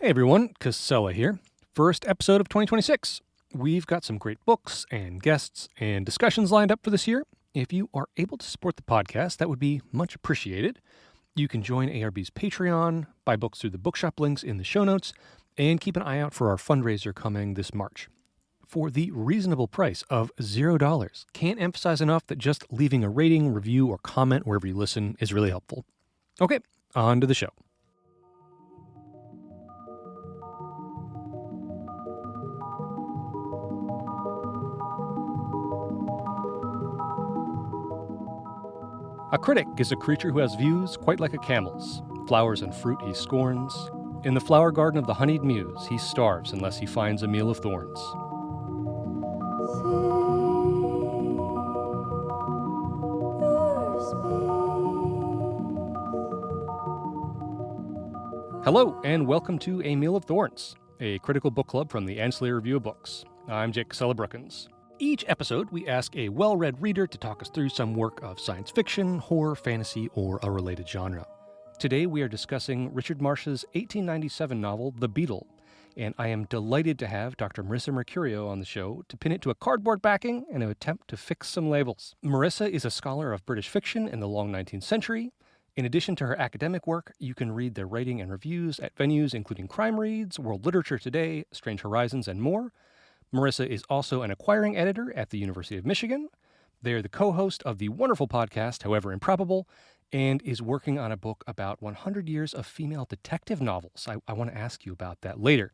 Hey everyone, Casella here. First episode of 2026. We've got some great books and guests and discussions lined up for this year. If you are able to support the podcast, that would be much appreciated. You can join ARB's Patreon, buy books through the bookshop links in the show notes, and keep an eye out for our fundraiser coming this March. For the reasonable price of $0. Can't emphasize enough that just leaving a rating, review, or comment wherever you listen is really helpful. Okay, on to the show. A critic is a creature who has views quite like a camel's. Flowers and fruit he scorns. In the flower garden of the honeyed muse, he starves unless he finds a meal of thorns. Hello, and welcome to A Meal of Thorns, a critical book club from the Ancillary Review of Books. I'm Jake Casella Brookins. Each episode, we ask a well-read reader to talk us through some work of science fiction, horror, fantasy, or a related genre. Today, we are discussing Richard Marsh's 1897 novel, The Beetle, and I am delighted to have Dr. Marisa Mercurio on the show to pin it to a cardboard backing and to attempt to fix some labels. Marisa is a scholar of British fiction in the long 19th century. In addition to her academic work, you can read their writing and reviews at venues including Crime Reads, World Literature Today, Strange Horizons, and more. Marisa is also an acquiring editor at the University of Michigan. They're the co-host of the wonderful podcast, However Improbable, and is working on a book about 100 years of female detective novels. I want to ask you about that later.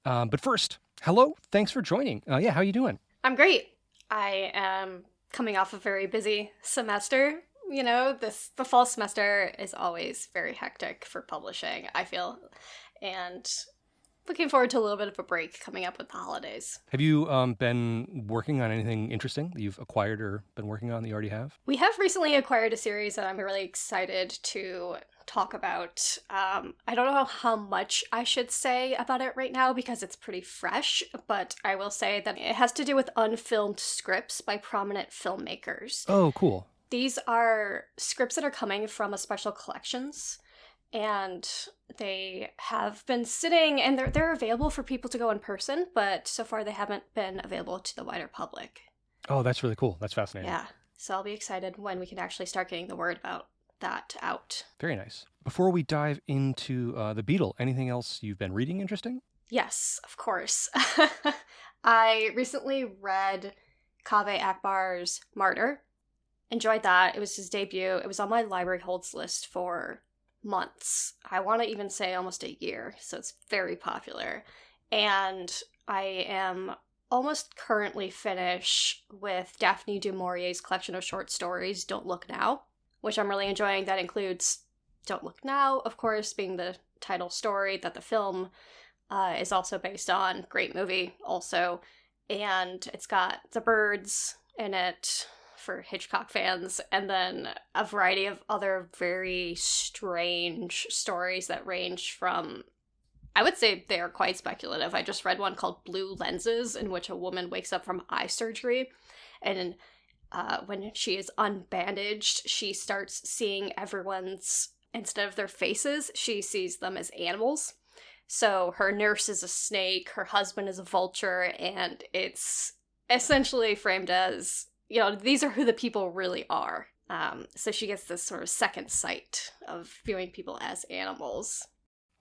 But first, hello, thanks for joining. How are you doing? I'm great. I am coming off a very busy semester. You know, the fall semester is always very hectic for publishing, I feel, and looking forward to a little bit of a break coming up with the holidays. Have you been working on anything interesting that you've acquired or been working on that you already have? We have recently acquired a series that I'm really excited to talk about. I don't know how much I should say about it right now because it's pretty fresh, but I will say that it has to do with unfilmed scripts by prominent filmmakers. Oh, cool. These are scripts that are coming from a special collections, and they have been sitting, and they're available for people to go in person, but so far they haven't been available to the wider public. Oh, that's really cool. That's fascinating. Yeah, so I'll be excited when we can actually start getting the word about that out. Very nice. Before we dive into The Beetle, anything else you've been reading interesting? Yes, of course. I recently read Kaveh Akbar's Martyr. Enjoyed that. It was his debut. It was on my library holds list for months. I want to even say almost a year, so it's very popular. And I am almost currently finished with Daphne du Maurier's collection of short stories, Don't Look Now, which I'm really enjoying. That includes Don't Look Now, of course, being the title story that the film is also based on. Great movie also. And it's got The Birds in it for Hitchcock fans, and then a variety of other very strange stories that range from, I would say they are quite speculative. I just read one called Blue Lenses, in which a woman wakes up from eye surgery, and when she is unbandaged, she starts seeing everyone's, instead of their faces, she sees them as animals. So her nurse is a snake, her husband is a vulture, and it's essentially framed as, you know, these are who the people really are. So she gets this sort of second sight of viewing people as animals.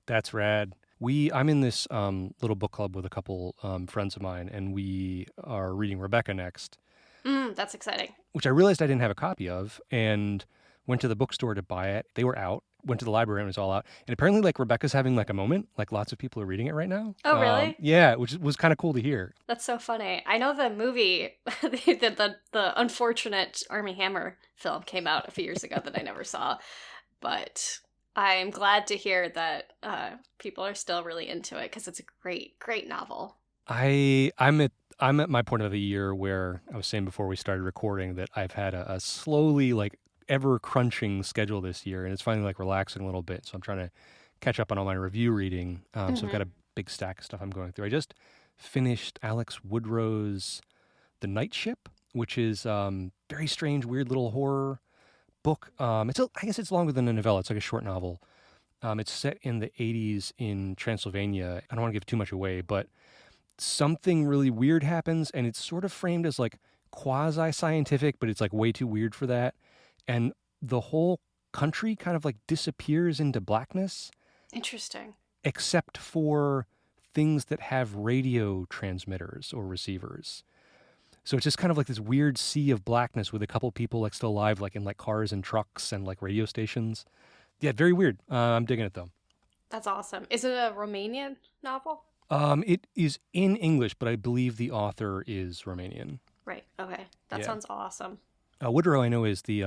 That's rad. I'm in this little book club with a couple friends of mine, and we are reading Rebecca next. That's exciting. Which I realized I didn't have a copy of, and went to the bookstore to buy it. They were out. Went to the library and it was all out. And apparently, like, Rebecca's having like a moment. Like, lots of people are reading it right now. Oh, really? Yeah, which was kind of cool to hear. That's so funny. I know the movie, the unfortunate Armie Hammer film came out a few years ago that I never saw. But I'm glad to hear that people are still really into it because it's a great, great novel. I'm at my point of the year where I was saying before we started recording that I've had a slowly, like, ever crunching schedule this year, and it's finally like relaxing a little bit. So I'm trying to catch up on all my review reading. So I've got a big stack of stuff I'm going through. I just finished Alex Woodrow's The Night Ship, which is very strange, weird little horror book. I guess it's longer than a novella. It's like a short novel. It's set in the 80s in Transylvania. I don't want to give too much away, but something really weird happens, and it's sort of framed as like quasi-scientific, but it's like way too weird for that. And the whole country kind of like disappears into blackness, Interesting. except for things that have radio transmitters or receivers. So it's just kind of like this weird sea of blackness with a couple people like still alive, like in like cars and trucks and like radio stations. Yeah, very weird. I'm digging it though. That's awesome. Is it a Romanian novel? It is in English, but I believe the author is Romanian. Right. Okay. That Yeah. sounds awesome. Woodrow, I know, is the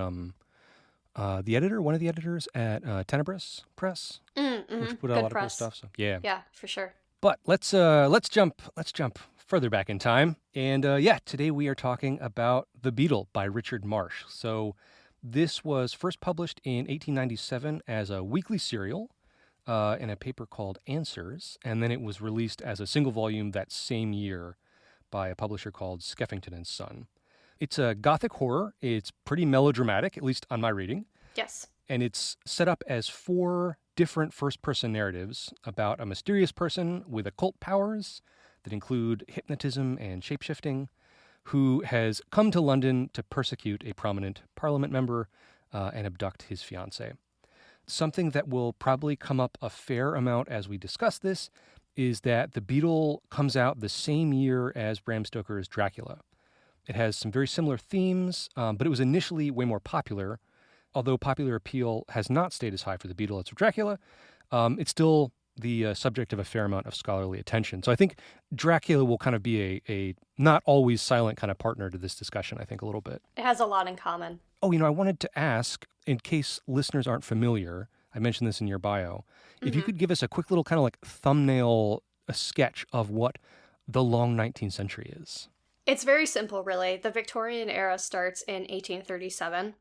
editor, one of the editors at Tenebrous Press, which put out a lot of cool stuff. So yeah. Yeah, for sure. But let's jump further back in time, and today we are talking about The Beetle by Richard Marsh. So this was first published in 1897 as a weekly serial in a paper called Answers, and then it was released as a single volume that same year by a publisher called Skeffington and Son. It's a gothic horror. It's pretty melodramatic, at least on my reading. Yes. And it's set up as 4 different first-person narratives about a mysterious person with occult powers that include hypnotism and shapeshifting, who has come to London to persecute a prominent parliament member and abduct his fiancée. Something that will probably come up a fair amount as we discuss this is that The Beetle comes out the same year as Bram Stoker's Dracula. It has some very similar themes, but it was initially way more popular. Although popular appeal has not stayed as high for The Beetle as for Dracula, it's still the subject of a fair amount of scholarly attention. So I think Dracula will kind of be a not always silent kind of partner to this discussion, I think, a little bit. It has a lot in common. Oh, I wanted to ask, in case listeners aren't familiar, I mentioned this in your bio, if you could give us a quick little kind of like thumbnail, a sketch of what the long 19th century is. It's very simple, really. The Victorian era starts in 1837.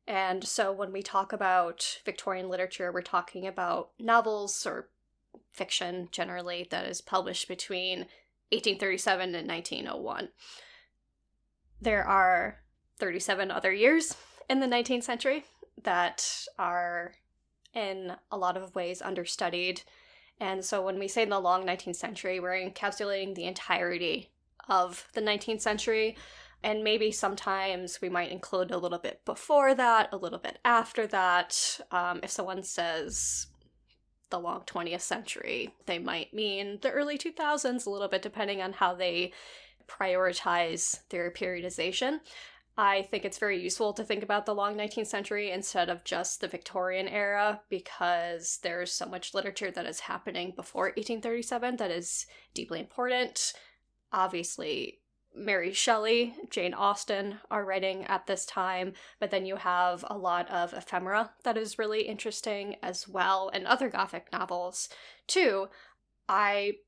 And so when we talk about Victorian literature, we're talking about novels or fiction generally that is published between 1837 and 1901. There are 37 other years in the 19th century that are in a lot of ways understudied. And so when we say the long 19th century, we're encapsulating the entirety of the 19th century. And maybe sometimes we might include a little bit before that, a little bit after that. If someone says the long 20th century, they might mean the early 2000s, a little bit depending on how they prioritize their periodization. I think it's very useful to think about the long 19th century instead of just the Victorian era, because there's so much literature that is happening before 1837 that is deeply important. Obviously, Mary Shelley, Jane Austen are writing at this time, but then you have a lot of ephemera that is really interesting as well, and other Gothic novels too. I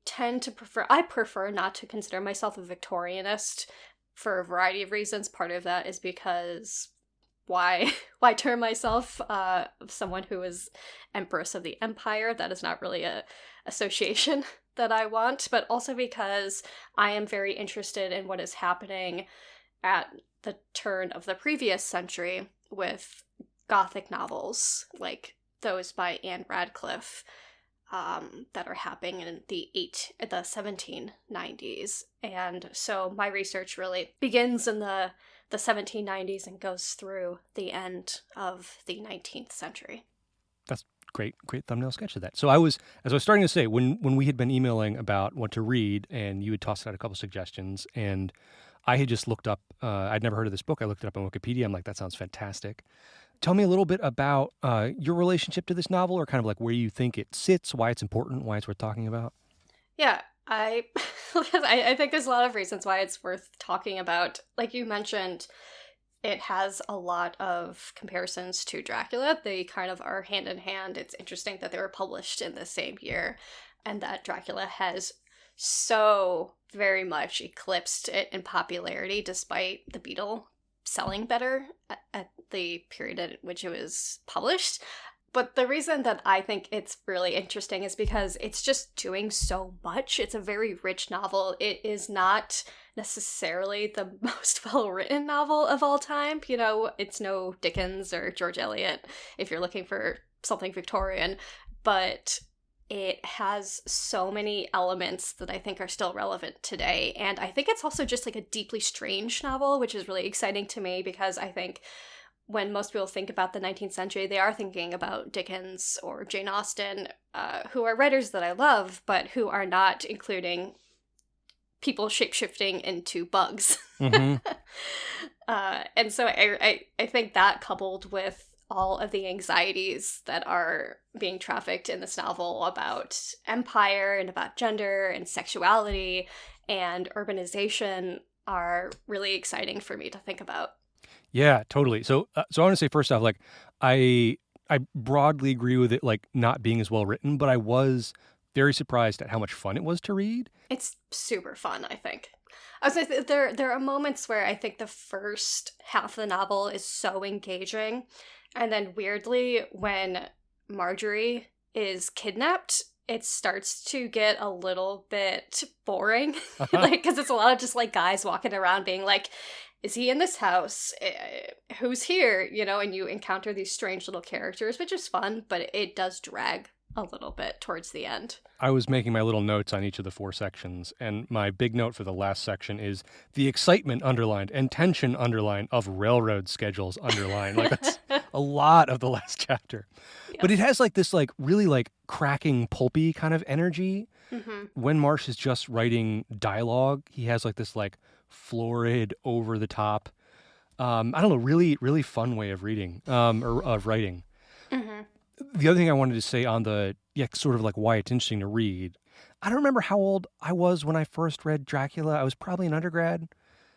prefer not to consider myself a Victorianist for a variety of reasons. Part of that is because why term myself someone who is Empress of the Empire? That is not really a association that I want, but also because I am very interested in what is happening at the turn of the previous century with Gothic novels like those by Anne Radcliffe that are happening in the 1790s. And so my research really begins in the 1790s and goes through the end of the 19th century. That's great thumbnail sketch of that. So as I was starting to say, when we had been emailing about what to read, and you had tossed out a couple suggestions, and I had just looked up, I'd never heard of this book. I looked it up on Wikipedia. I'm like, that sounds fantastic. Tell me a little bit about your relationship to this novel, or kind of like where you think it sits, why it's important, why it's worth talking about. Yeah, I think there's a lot of reasons why it's worth talking about. Like you mentioned, it has a lot of comparisons to Dracula. They kind of are hand in hand. It's interesting that they were published in the same year and that Dracula has so very much eclipsed it in popularity despite The Beetle selling better at the period at which it was published. But the reason that I think it's really interesting is because it's just doing so much. It's a very rich novel. It is not necessarily the most well-written novel of all time. You know, it's no Dickens or George Eliot if you're looking for something Victorian. but it has so many elements that I think are still relevant today. And I think it's also just like a deeply strange novel, which is really exciting to me because I think when most people think about the 19th century, they are thinking about Dickens or Jane Austen, who are writers that I love, but who are not including people shapeshifting into bugs. Mm-hmm. And so I think that, coupled with all of the anxieties that are being trafficked in this novel about empire and about gender and sexuality and urbanization, are really exciting for me to think about. Yeah, totally. So I want to say first off, like, I broadly agree with it, like, not being as well written, but I was very surprised at how much fun it was to read. It's super fun, I think. I was like, there are moments where I think the first half of the novel is so engaging, and then weirdly, when Marjorie is kidnapped, it starts to get a little bit boring, like, because it's a lot of just like guys walking around being like, is he in this house? Who's here? You know, and you encounter these strange little characters, which is fun, but it does drag a little bit towards the end. I was making my little notes on each of the 4 sections, and my big note for the last section is the excitement underlined and tension underlined of railroad schedules underlined. Like, that's a lot of the last chapter. Yep. But it has like this like really like cracking pulpy kind of energy. Mm-hmm. When Marsh is just writing dialogue, he has like this like florid, over the top, I don't know, really, really fun way of reading, or of writing. Mm-hmm. The other thing I wanted to say on the, sort of like why it's interesting to read, I don't remember how old I was when I first read Dracula. I was probably an undergrad.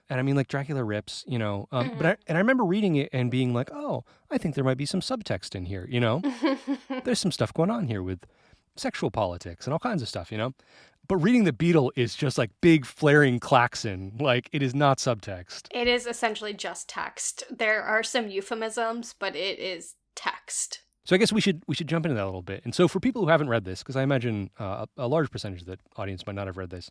And I mean, like, Dracula rips, you know. Mm-hmm. But I remember reading it and being like, oh, I think there might be some subtext in here, you know. There's some stuff going on here with sexual politics and all kinds of stuff, you know. But reading the Beetle is just like big flaring klaxon. Like, it is not subtext. It is essentially just text. There are some euphemisms, but it is text. So I guess we should jump into that a little bit. And so for people who haven't read this, because I imagine a large percentage of the audience might not have read this,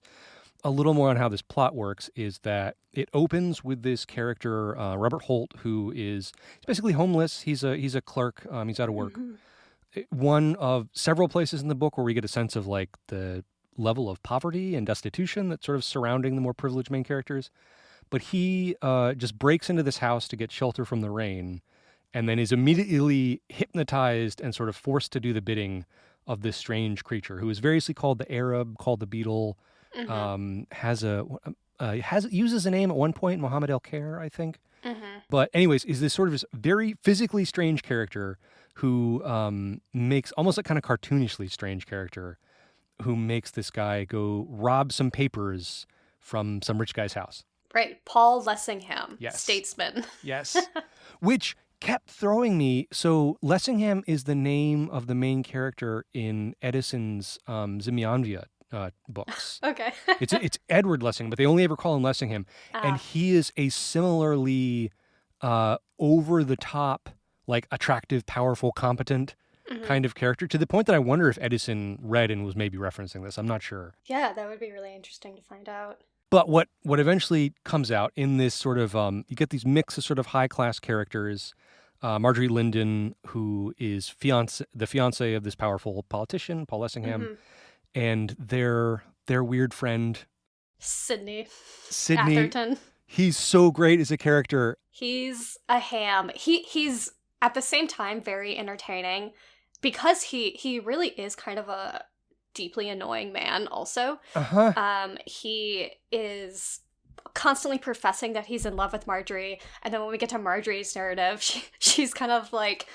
a little more on how this plot works is that it opens with this character, Robert Holt, who he's basically homeless. He's a clerk. He's out of work. Mm-hmm. One of several places in the book where we get a sense of like the level of poverty and destitution that's sort of surrounding the more privileged main characters. But he just breaks into this house to get shelter from the rain, and then is immediately hypnotized and sort of forced to do the bidding of this strange creature who is variously called the Arab, called the Beetle, mm-hmm. Uses a name at one point, Mohammed El Khair, I think. Mm-hmm. But anyways, is this sort of this very physically strange character who makes almost like kind of cartoonishly strange character who makes this guy go rob some papers from some rich guy's house. Right. Paul Lessingham, yes. Statesman. Yes. Which kept throwing me. So Lessingham is the name of the main character in Eddison's Zimianvian books. Okay. It's Edward Lessingham, but they only ever call him Lessingham. And he is a similarly over-the-top, like attractive, powerful, competent kind of character, to the point that I wonder if Eddison read and was maybe referencing this. I'm not sure. Yeah, that would be really interesting to find out. But what eventually comes out in this sort of, you get these mix of sort of high-class characters. Marjorie Linden, who is the fiance of this powerful politician, Paul Lessingham, and their weird friend, Sidney Atherton. He's so great as a character. He's a ham. He's at the same time very entertaining because he really is kind of a deeply annoying man also. He is constantly professing that he's in love with Marjorie, and then when we get to Marjorie's narrative, she's kind of like,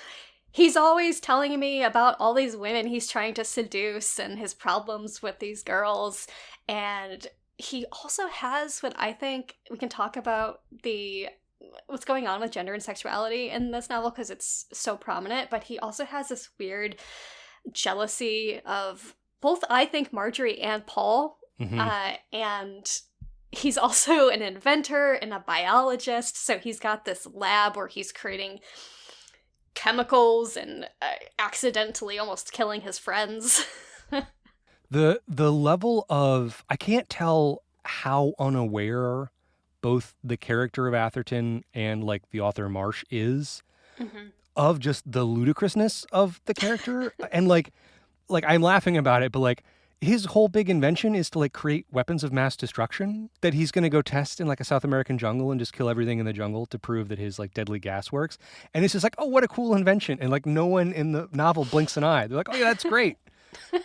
he's always telling me about all these women he's trying to seduce and his problems with these girls. And he also has what I think we can talk about what's going on with gender and sexuality in this novel because it's so prominent, but he also has this weird jealousy of both, I think, Marjorie and Paul. And he's also an inventor and a biologist, so he's got this lab where he's creating chemicals and accidentally almost killing his friends. The level of, I can't tell how unaware both the character of Atherton and like the author Marsh is of just the ludicrousness of the character. And like, like, I'm laughing about it, but like, his whole big invention is to like create weapons of mass destruction that he's going to go test in like a South American jungle and just kill everything in the jungle to prove that his like deadly gas works. And it's just like, oh, what a cool invention. And like no one in the novel blinks an eye. They're like, oh yeah, that's great.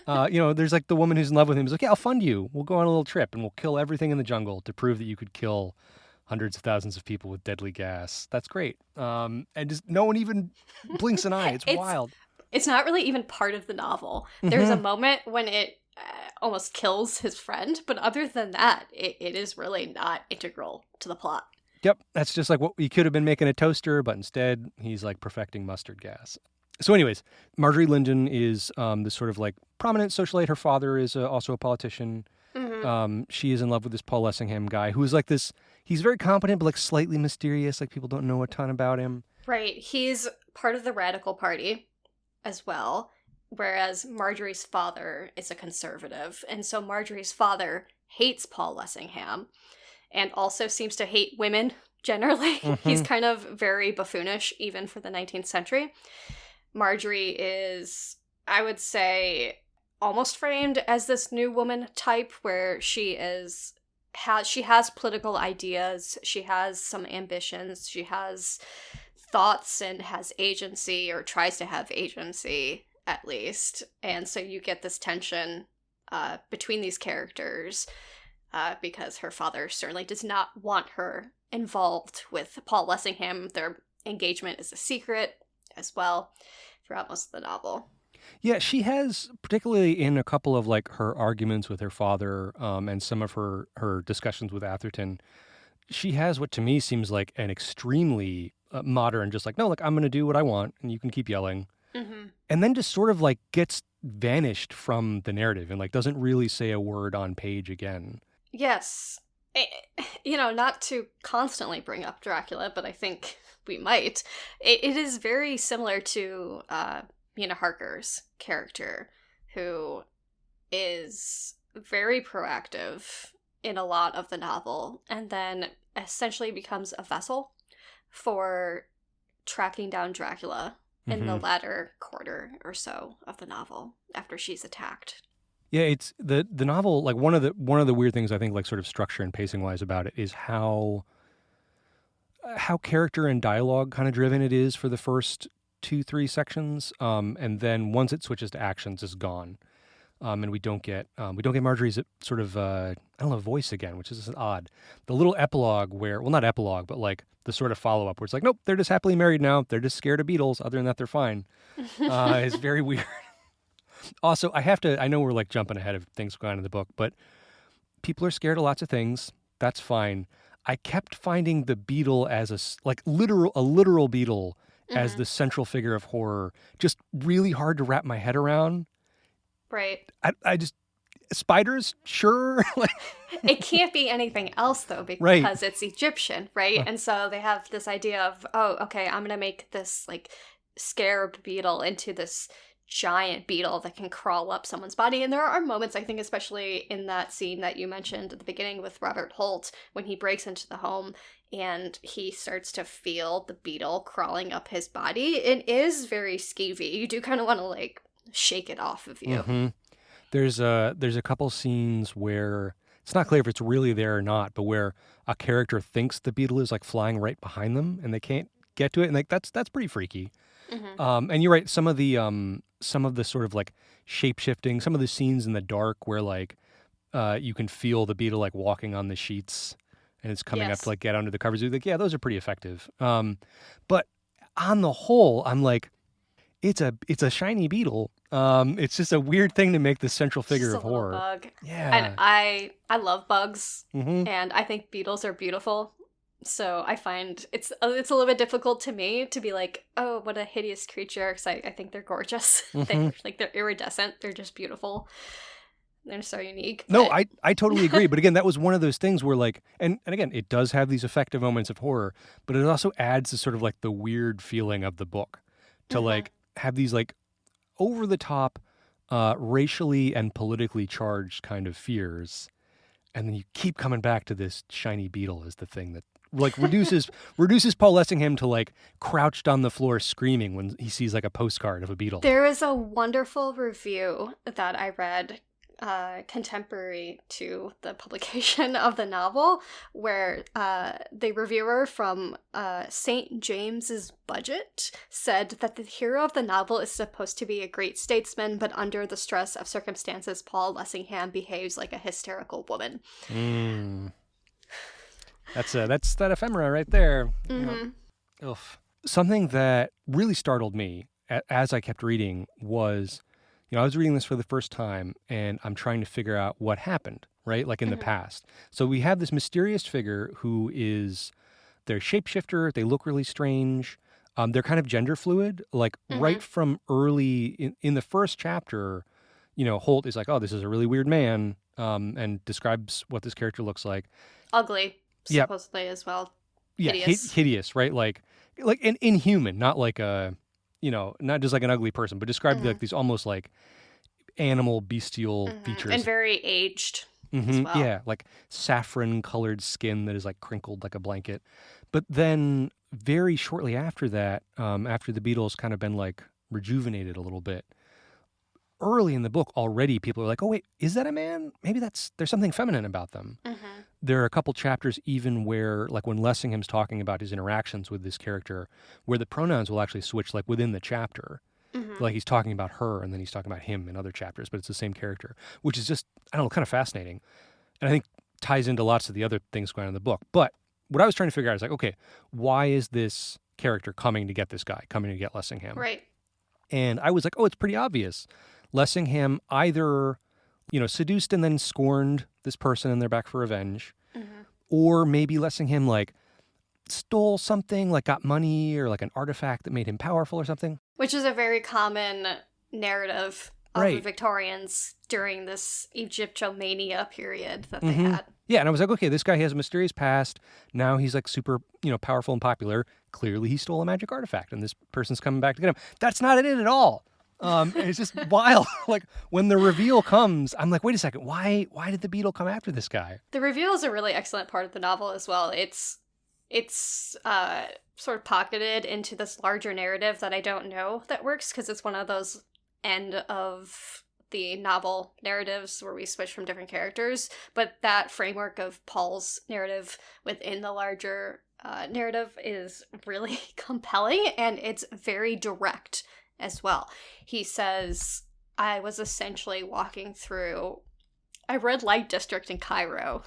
There's like the woman who's in love with him. He's like, yeah, I'll fund you. We'll go on a little trip and we'll kill everything in the jungle to prove that you could kill hundreds of thousands of people with deadly gas. That's great. And just no one even blinks an eye. It's wild. It's not really even part of the novel. There's a moment when it almost kills his friend, but other than that, it is really not integral to the plot. Yep, that's just like what he could have been making a toaster, but instead he's like perfecting mustard gas. So anyways, Marjorie Linden is this sort of like prominent socialite. Her father is also a politician. She is in love with this Paul Lessingham guy who is like this, he's very competent, but like slightly mysterious. Like people don't know a ton about him. Right. He's part of the Radical Party as well. Whereas Marjorie's father is a conservative. And so Marjorie's father hates Paul Lessingham and also seems to hate women generally. He's kind of very buffoonish, even for the 19th century. Marjorie is, I would say, almost framed as this new woman type where she has political ideas, she has some ambitions, she has thoughts and has agency, or tries to have agency at least. And so you get this tension between these characters because her father certainly does not want her involved with Paul Lessingham. Their engagement is a secret as well throughout most of the novel. Yeah, she has, particularly in a couple of like her arguments with her father and some of her discussions with Atherton, she has what to me seems like an extremely modern, just like, no, like I'm going to do what I want and you can keep yelling. And then just sort of like gets vanished from the narrative and like doesn't really say a word on page again. Yes. Not to constantly bring up Dracula, but I think we might. It is very similar to Mina Harker's character, who is very proactive in a lot of the novel and then essentially becomes a vessel for tracking down Dracula in the latter quarter or so of the novel after she's attacked. Yeah, it's the novel, like one of the weird things I think like sort of structure and pacing wise about it is how character and dialogue kind of driven it is for the first 2-3 sections, and then once it switches to actions, it's gone, and we don't get Marjorie's sort of voice again, which is odd. The little epilogue where, well, not epilogue, but like the sort of follow up where it's like, nope, they're just happily married now. They're just scared of beetles. Other than that, they're fine. It's very weird. Also, I know we're like jumping ahead of things going on in the book, but people are scared of lots of things. That's fine. I kept finding the beetle as a literal beetle as the central figure of horror just really hard to wrap my head around. Right. I just, spiders, sure. It can't be anything else though, because it's Egyptian, right? And so they have this idea of, oh, okay, I'm gonna make this like scarab beetle into this giant beetle that can crawl up someone's body. And there are moments, I think, especially in that scene that you mentioned at the beginning with Robert Holt, when he breaks into the home and he starts to feel the beetle crawling up his body. It is very skeevy. You do kind of want to like shake it off of you. There's a couple scenes where it's not clear if it's really there or not, but where a character thinks the beetle is like flying right behind them and they can't get to it, and like that's pretty freaky. And you're right, some of the sort of like shape-shifting, some of the scenes in the dark where like you can feel the beetle like walking on the sheets and it's coming up to like get under the covers. Like, yeah, those are pretty effective. But on the whole, I'm like, it's a shiny beetle. It's just a weird thing to make the central figure of horror. Bug. Yeah. And I love bugs, and I think beetles are beautiful. So I find it's a little bit difficult to me to be like, oh, what a hideous creature, because I think they're gorgeous. They're iridescent. They're just beautiful. They're so unique. No, I totally agree. But again, that was one of those things where like, and again, it does have these effective moments of horror, but it also adds to sort of like the weird feeling of the book to like have these like over the top, racially and politically charged kind of fears. And then you keep coming back to this shiny beetle as the thing that like reduces Paul Lessingham to like crouched on the floor screaming when he sees like a postcard of a beetle. There is a wonderful review that I read contemporary to the publication of the novel where the reviewer from St. James's Budget said that the hero of the novel is supposed to be a great statesman, but under the stress of circumstances, Paul Lessingham behaves like a hysterical woman. That's that ephemera right there. Mm-hmm. Something that really startled me as I kept reading was, I was reading this for the first time and I'm trying to figure out what happened, right? Like in the past. So we have this mysterious figure who is, they're shapeshifter. They look really strange. They're kind of gender fluid, like right from early in the first chapter, Holt is like, oh, this is a really weird man, and describes what this character looks like. Ugly, supposedly as well. Hideous. Hideous, right? Like an inhuman, not like a, not just like an ugly person, but described like these almost like animal, bestial features. And very aged as well. Yeah, like saffron-colored skin that is like crinkled like a blanket. But then very shortly after that, after the Beetle's kind of been like rejuvenated a little bit, early in the book already people are like, oh wait, is that a man? Maybe there's something feminine about them. There are a couple chapters even where, like when Lessingham's talking about his interactions with this character, where the pronouns will actually switch like within the chapter. Like he's talking about her and then he's talking about him in other chapters, but it's the same character, which is just, I don't know, kind of fascinating. And I think ties into lots of the other things going on in the book. But what I was trying to figure out is like, okay, why is this character coming to get this guy, coming to get Lessingham? Right. And I was like, oh, it's pretty obvious. Lessingham either, seduced and then scorned this person and they're back for revenge. Or maybe Lessingham like stole something, like got money or like an artifact that made him powerful or something. Which is a very common narrative of the Victorians during this Egyptomania period that they had. Yeah, and I was like, okay, this guy has a mysterious past. Now he's like super, powerful and popular. Clearly he stole a magic artifact and this person's coming back to get him. That's not it at all. And it's just wild. Like when the reveal comes, I'm like, wait a second, why did the Beetle come after this guy? The reveal is a really excellent part of the novel as well. It's sort of pocketed into this larger narrative that I don't know that works because it's one of those end of the novel narratives where we switch from different characters. But that framework of Paul's narrative within the larger narrative is really compelling and it's very direct as well. He says, I was essentially walking through a red light district in Cairo.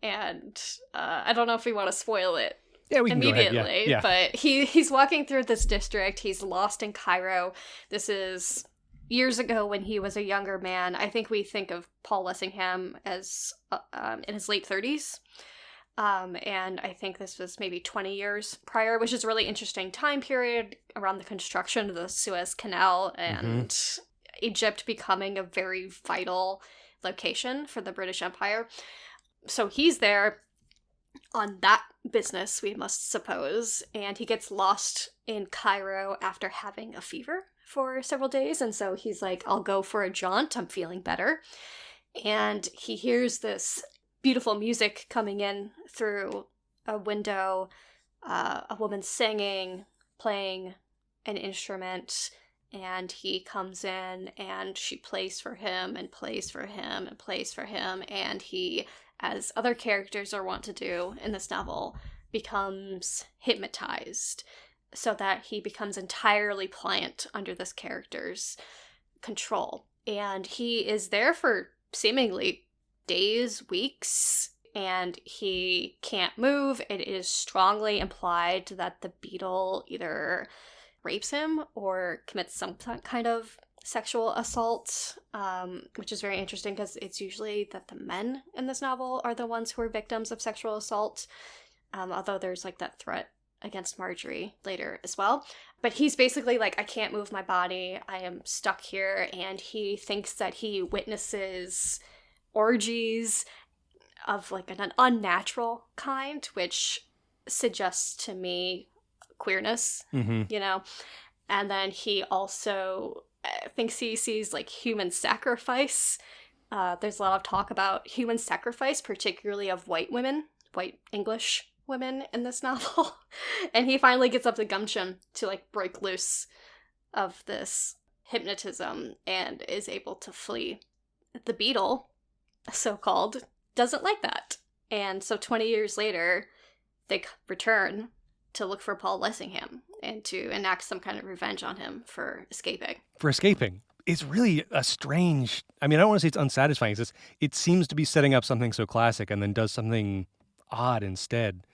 And I don't know if we want to spoil it immediately, yeah. But he's walking through this district. He's lost in Cairo. This is years ago when he was a younger man. I think we think of Paul Lessingham as in his late 30s. And I think this was maybe 20 years prior, which is a really interesting time period around the construction of the Suez Canal and Egypt becoming a very vital location for the British Empire. So he's there on that business, we must suppose, and he gets lost in Cairo after having a fever for several days, and so he's like, I'll go for a jaunt, I'm feeling better. And he hears this beautiful music coming in through a window, a woman singing, playing an instrument, and he comes in and she plays for him and plays for him and plays for him, and he, as other characters are wont to do in this novel, becomes hypnotized so that he becomes entirely pliant under this character's control. And he is there for seemingly days, weeks, and he can't move. It is strongly implied that the Beetle either rapes him or commits some kind of sexual assault, which is very interesting because it's usually that the men in this novel are the ones who are victims of sexual assault, although there's like that threat against Marjorie later as well. But he's basically like, I can't move my body, I am stuck here, and he thinks that he witnesses orgies of like an unnatural kind, which suggests to me queerness, and then he also thinks he sees like human sacrifice. There's a lot of talk about human sacrifice, particularly of white women, white English women in this novel. And he finally gets up the gumption to like break loose of this hypnotism and is able to flee. The Beetle, so-called, doesn't like that. And so 20 years later, they return to look for Paul Lessingham and to enact some kind of revenge on him for escaping. For escaping. It's really a strange, I mean, I don't want to say it's unsatisfying. It's just, it seems to be setting up something so classic and then does something odd instead.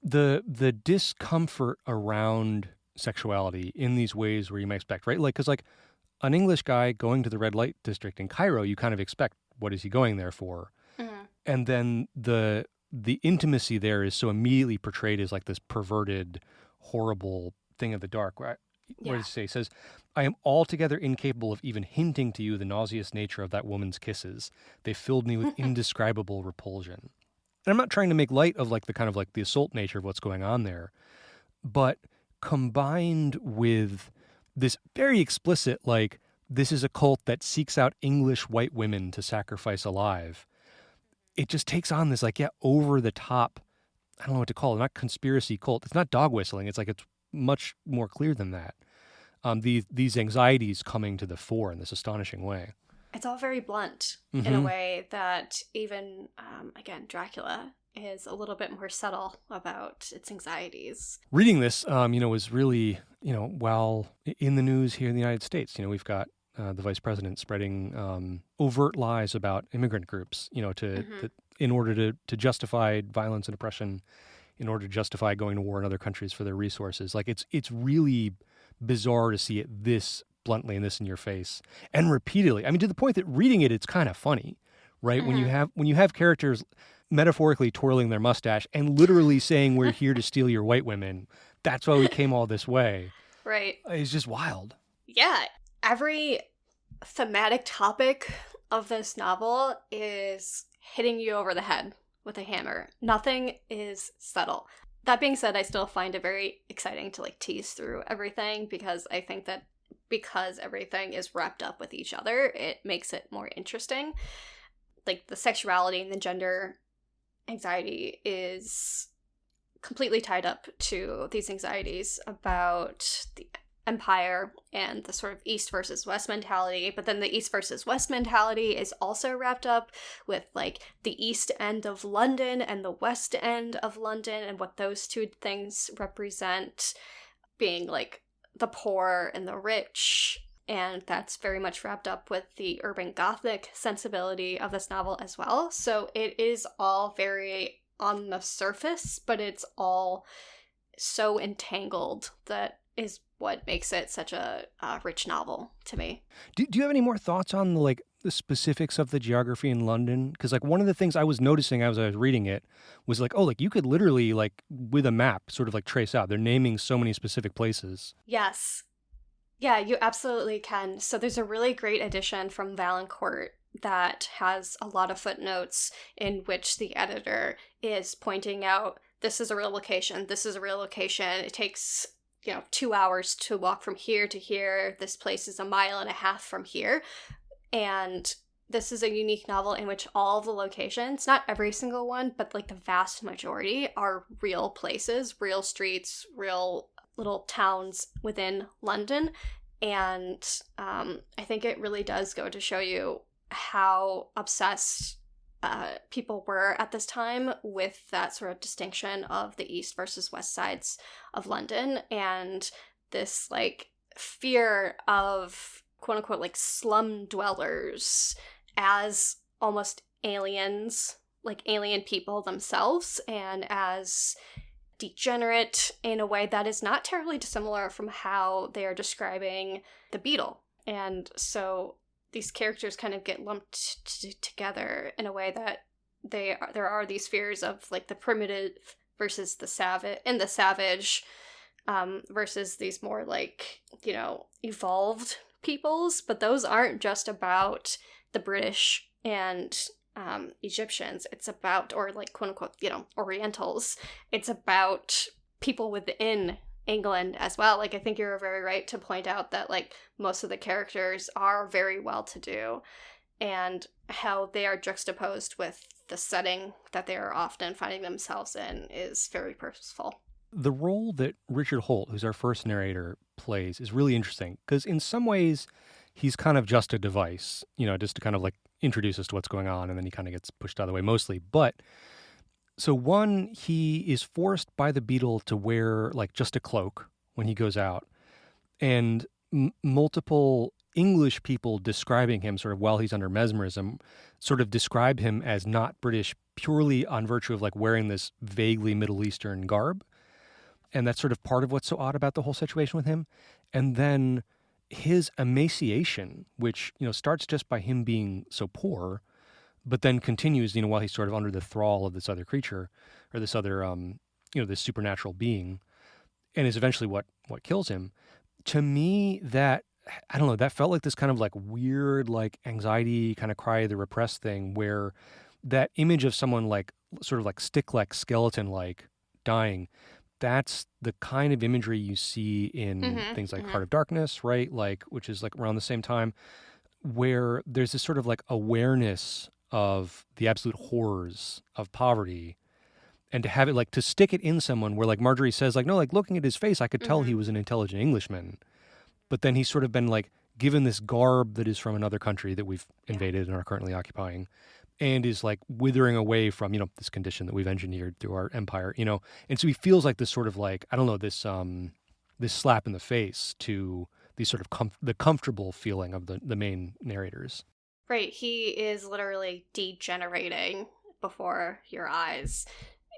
The discomfort around sexuality in these ways where you might expect, right? Like, because like an English guy going to the red light district in Cairo, you kind of expect, what is he going there for? Mm-hmm. And then the intimacy there is so immediately portrayed as like this perverted, horrible thing of the dark. What does he say? He says, I am altogether incapable of even hinting to you the nauseous nature of that woman's kisses. They filled me with indescribable repulsion. And I'm not trying to make light of like the kind of like the assault nature of what's going on there, but combined with this very explicit, like, this is a cult that seeks out English white women to sacrifice alive. It just takes on this, like, over the top, I don't know what to call it, not conspiracy cult. It's not dog whistling. It's like, it's much more clear than that. These anxieties coming to the fore in this astonishing way. It's all very blunt in a way that even, again, Dracula is a little bit more subtle about its anxieties. Reading this, was really, while in the news here in the United States, we've got the vice president spreading overt lies about immigrant groups, in order to justify violence and oppression, in order to justify going to war in other countries for their resources. Like, it's really bizarre to see it this bluntly and this in your face and repeatedly. I mean, to the point that reading it, it's kind of funny, right? Mm-hmm. When you have characters metaphorically twirling their mustache and literally saying, we're here to steal your white women. That's why we came all this way. Right. It's just wild. Yeah. Every thematic topic of this novel is hitting you over the head with a hammer. Nothing is subtle. That being said, I still find it very exciting to like tease through everything because I think that because everything is wrapped up with each other, it makes it more interesting. Like the sexuality and the gender anxiety is completely tied up to these anxieties about the empire and the sort of East versus West mentality, but then the East versus West mentality is also wrapped up with like the East End of London and the West End of London and what those two things represent, being like the poor and the rich, and that's very much wrapped up with the urban Gothic sensibility of this novel as well. So it is all very on the surface, but it's all so entangled that is what makes it such a rich novel to me. Do you have any more thoughts on the specifics of the geography in London? Because like one of the things I was noticing as I was reading it was like, oh, like you could literally like with a map sort of like trace out. They're naming so many specific places. Yes. Yeah, you absolutely can. So there's a really great edition from Valancourt that has a lot of footnotes in which the editor is pointing out, this is a real location, this is a real location. It takes 2 hours to walk from here to here. This place is 1.5 miles from here. And this is a unique novel in which all the locations, not every single one, but like the vast majority are real places, real streets, real little towns within London. And I think it really does go to show you how obsessed people were at this time with that sort of distinction of the East versus West sides of London, and this like fear of quote unquote like slum dwellers as almost aliens, like alien people themselves, and as degenerate in a way that is not terribly dissimilar from how they are describing the Beetle. And so these characters kind of get lumped together in a way that there are these fears of like the primitive versus the savage, and the savage versus these more like evolved peoples. But those aren't just about the British and Egyptians. It's about, or like quote unquote Orientals. It's about people within England as well. Like I think you're very right to point out that like most of the characters are very well to do, and how they are juxtaposed with the setting that they are often finding themselves in is very purposeful. The role that Richard Holt, who's our first narrator, plays is really interesting because in some ways he's kind of just a device, just to kind of like introduce us to what's going on, and then he kind of gets pushed out of the way mostly. But so one, he is forced by the Beetle to wear like just a cloak when he goes out, and multiple English people describing him sort of while he's under mesmerism sort of describe him as not British purely on virtue of like wearing this vaguely Middle Eastern garb. And that's sort of part of what's so odd about the whole situation with him. And then his emaciation, which, starts just by him being so poor, but then continues, while he's sort of under the thrall of this other creature or this other, this supernatural being, and is eventually what kills him. To me, that felt like this kind of like weird, like anxiety, kind of cry of the repressed thing where that image of someone like sort of like stick-like, skeleton-like dying, that's the kind of imagery you see in things like Heart of Darkness, right? Like, which is like around the same time, where there's this sort of like awareness of the absolute horrors of poverty, and to have it like to stick it in someone where like Marjorie says like, no, like looking at his face, I could tell he was an intelligent Englishman, but then he's sort of been like given this garb that is from another country that we've invaded and are currently occupying, and is like withering away from, this condition that we've engineered through our empire, And so he feels like this sort of like, I don't know, this slap in the face to these sort of the comfortable feeling of the main narrators. Right. He is literally degenerating before your eyes.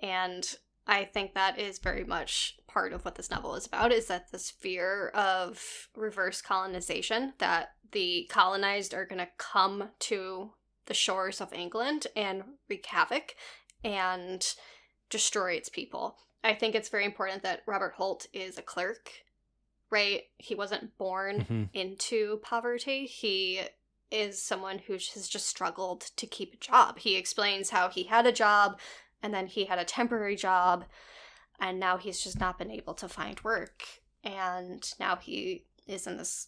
And I think that is very much part of what this novel is about, is that this fear of reverse colonization, that the colonized are going to come to the shores of England and wreak havoc and destroy its people. I think it's very important that Robert Holt is a clerk, right? He wasn't born into poverty. He is someone who has just struggled to keep a job. He explains how he had a job and then he had a temporary job and now he's just not been able to find work. And now he is in this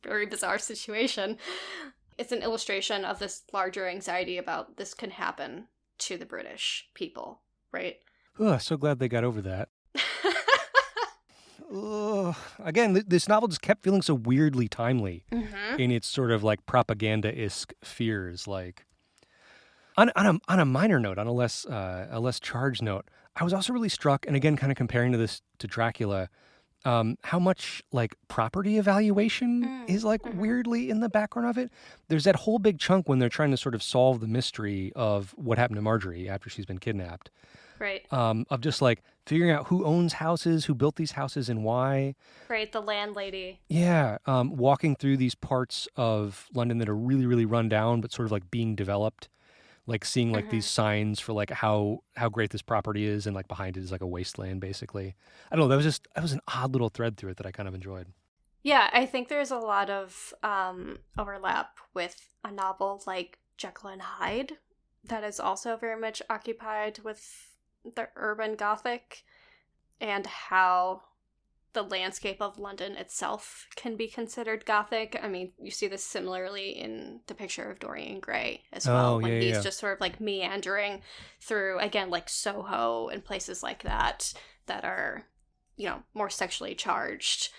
very bizarre situation. It's an illustration of this larger anxiety about this can happen to the British people, right? Oh, so glad they got over that. Again, this novel just kept feeling so weirdly timely in its sort of like propaganda-esque fears. Like, on a minor note, on a less charged note, I was also really struck, and again, kind of comparing to Dracula, how much like property evaluation is like weirdly in the background of it. There's that whole big chunk when they're trying to sort of solve the mystery of what happened to Marjorie after she's been kidnapped. Right. Of just like figuring out who owns houses, who built these houses and why. Right, the landlady. Yeah. Walking through these parts of London that are really, really run down, but sort of like being developed. Like seeing like these signs for like how great this property is, and like behind it is like a wasteland, basically. I don't know. That was an odd little thread through it that I kind of enjoyed. Yeah, I think there's a lot of overlap with a novel like Jekyll and Hyde that is also very much occupied with the urban Gothic and how the landscape of London itself can be considered Gothic. I mean, you see this similarly in the picture of Dorian Gray as well, when he's just sort of like meandering through, again, like Soho and places like that are, more sexually charged.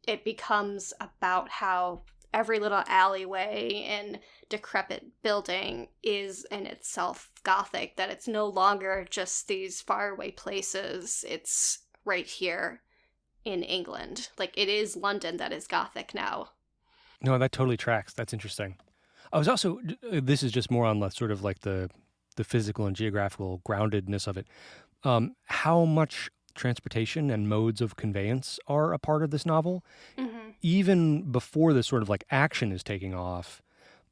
It becomes about how every little alleyway and decrepit building is in itself Gothic, that it's no longer just these faraway places, it's right here in England. Like, it is London that is Gothic now. No, that totally tracks. That's interesting. I was also, this is just more on the sort of like the physical and geographical groundedness of it. How much transportation and modes of conveyance are a part of this novel. Even before this sort of like action is taking off,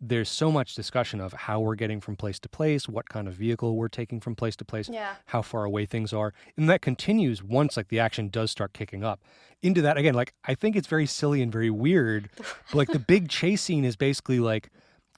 there's so much discussion of how we're getting from place to place, what kind of vehicle we're taking from place to place, how far away things are. And that continues once like the action does start kicking up. Into that, again, like I think it's very silly and very weird. But like the big chase scene is basically like,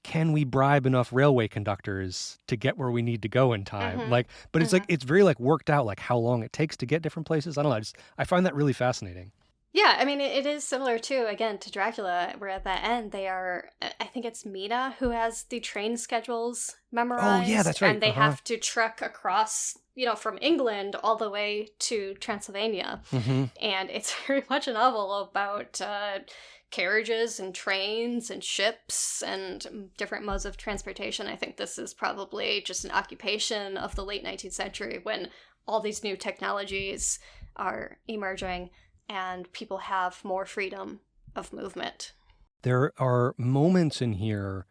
can we bribe enough railway conductors to get where we need to go in time? Like, but it's like, it's very like worked out, like how long it takes to get different places. I don't know. I find that really fascinating. Yeah, I mean, it is similar too, again, to Dracula, where at the end I think it's Mina who has the train schedules Oh, yeah, memorized, that's right. and they have to trek across, from England all the way to Transylvania. Mm-hmm. And it's very much a novel about carriages and trains and ships and different modes of transportation. I think this is probably just an occupation of the late 19th century when all these new technologies are emerging and people have more freedom of movement. There are moments in here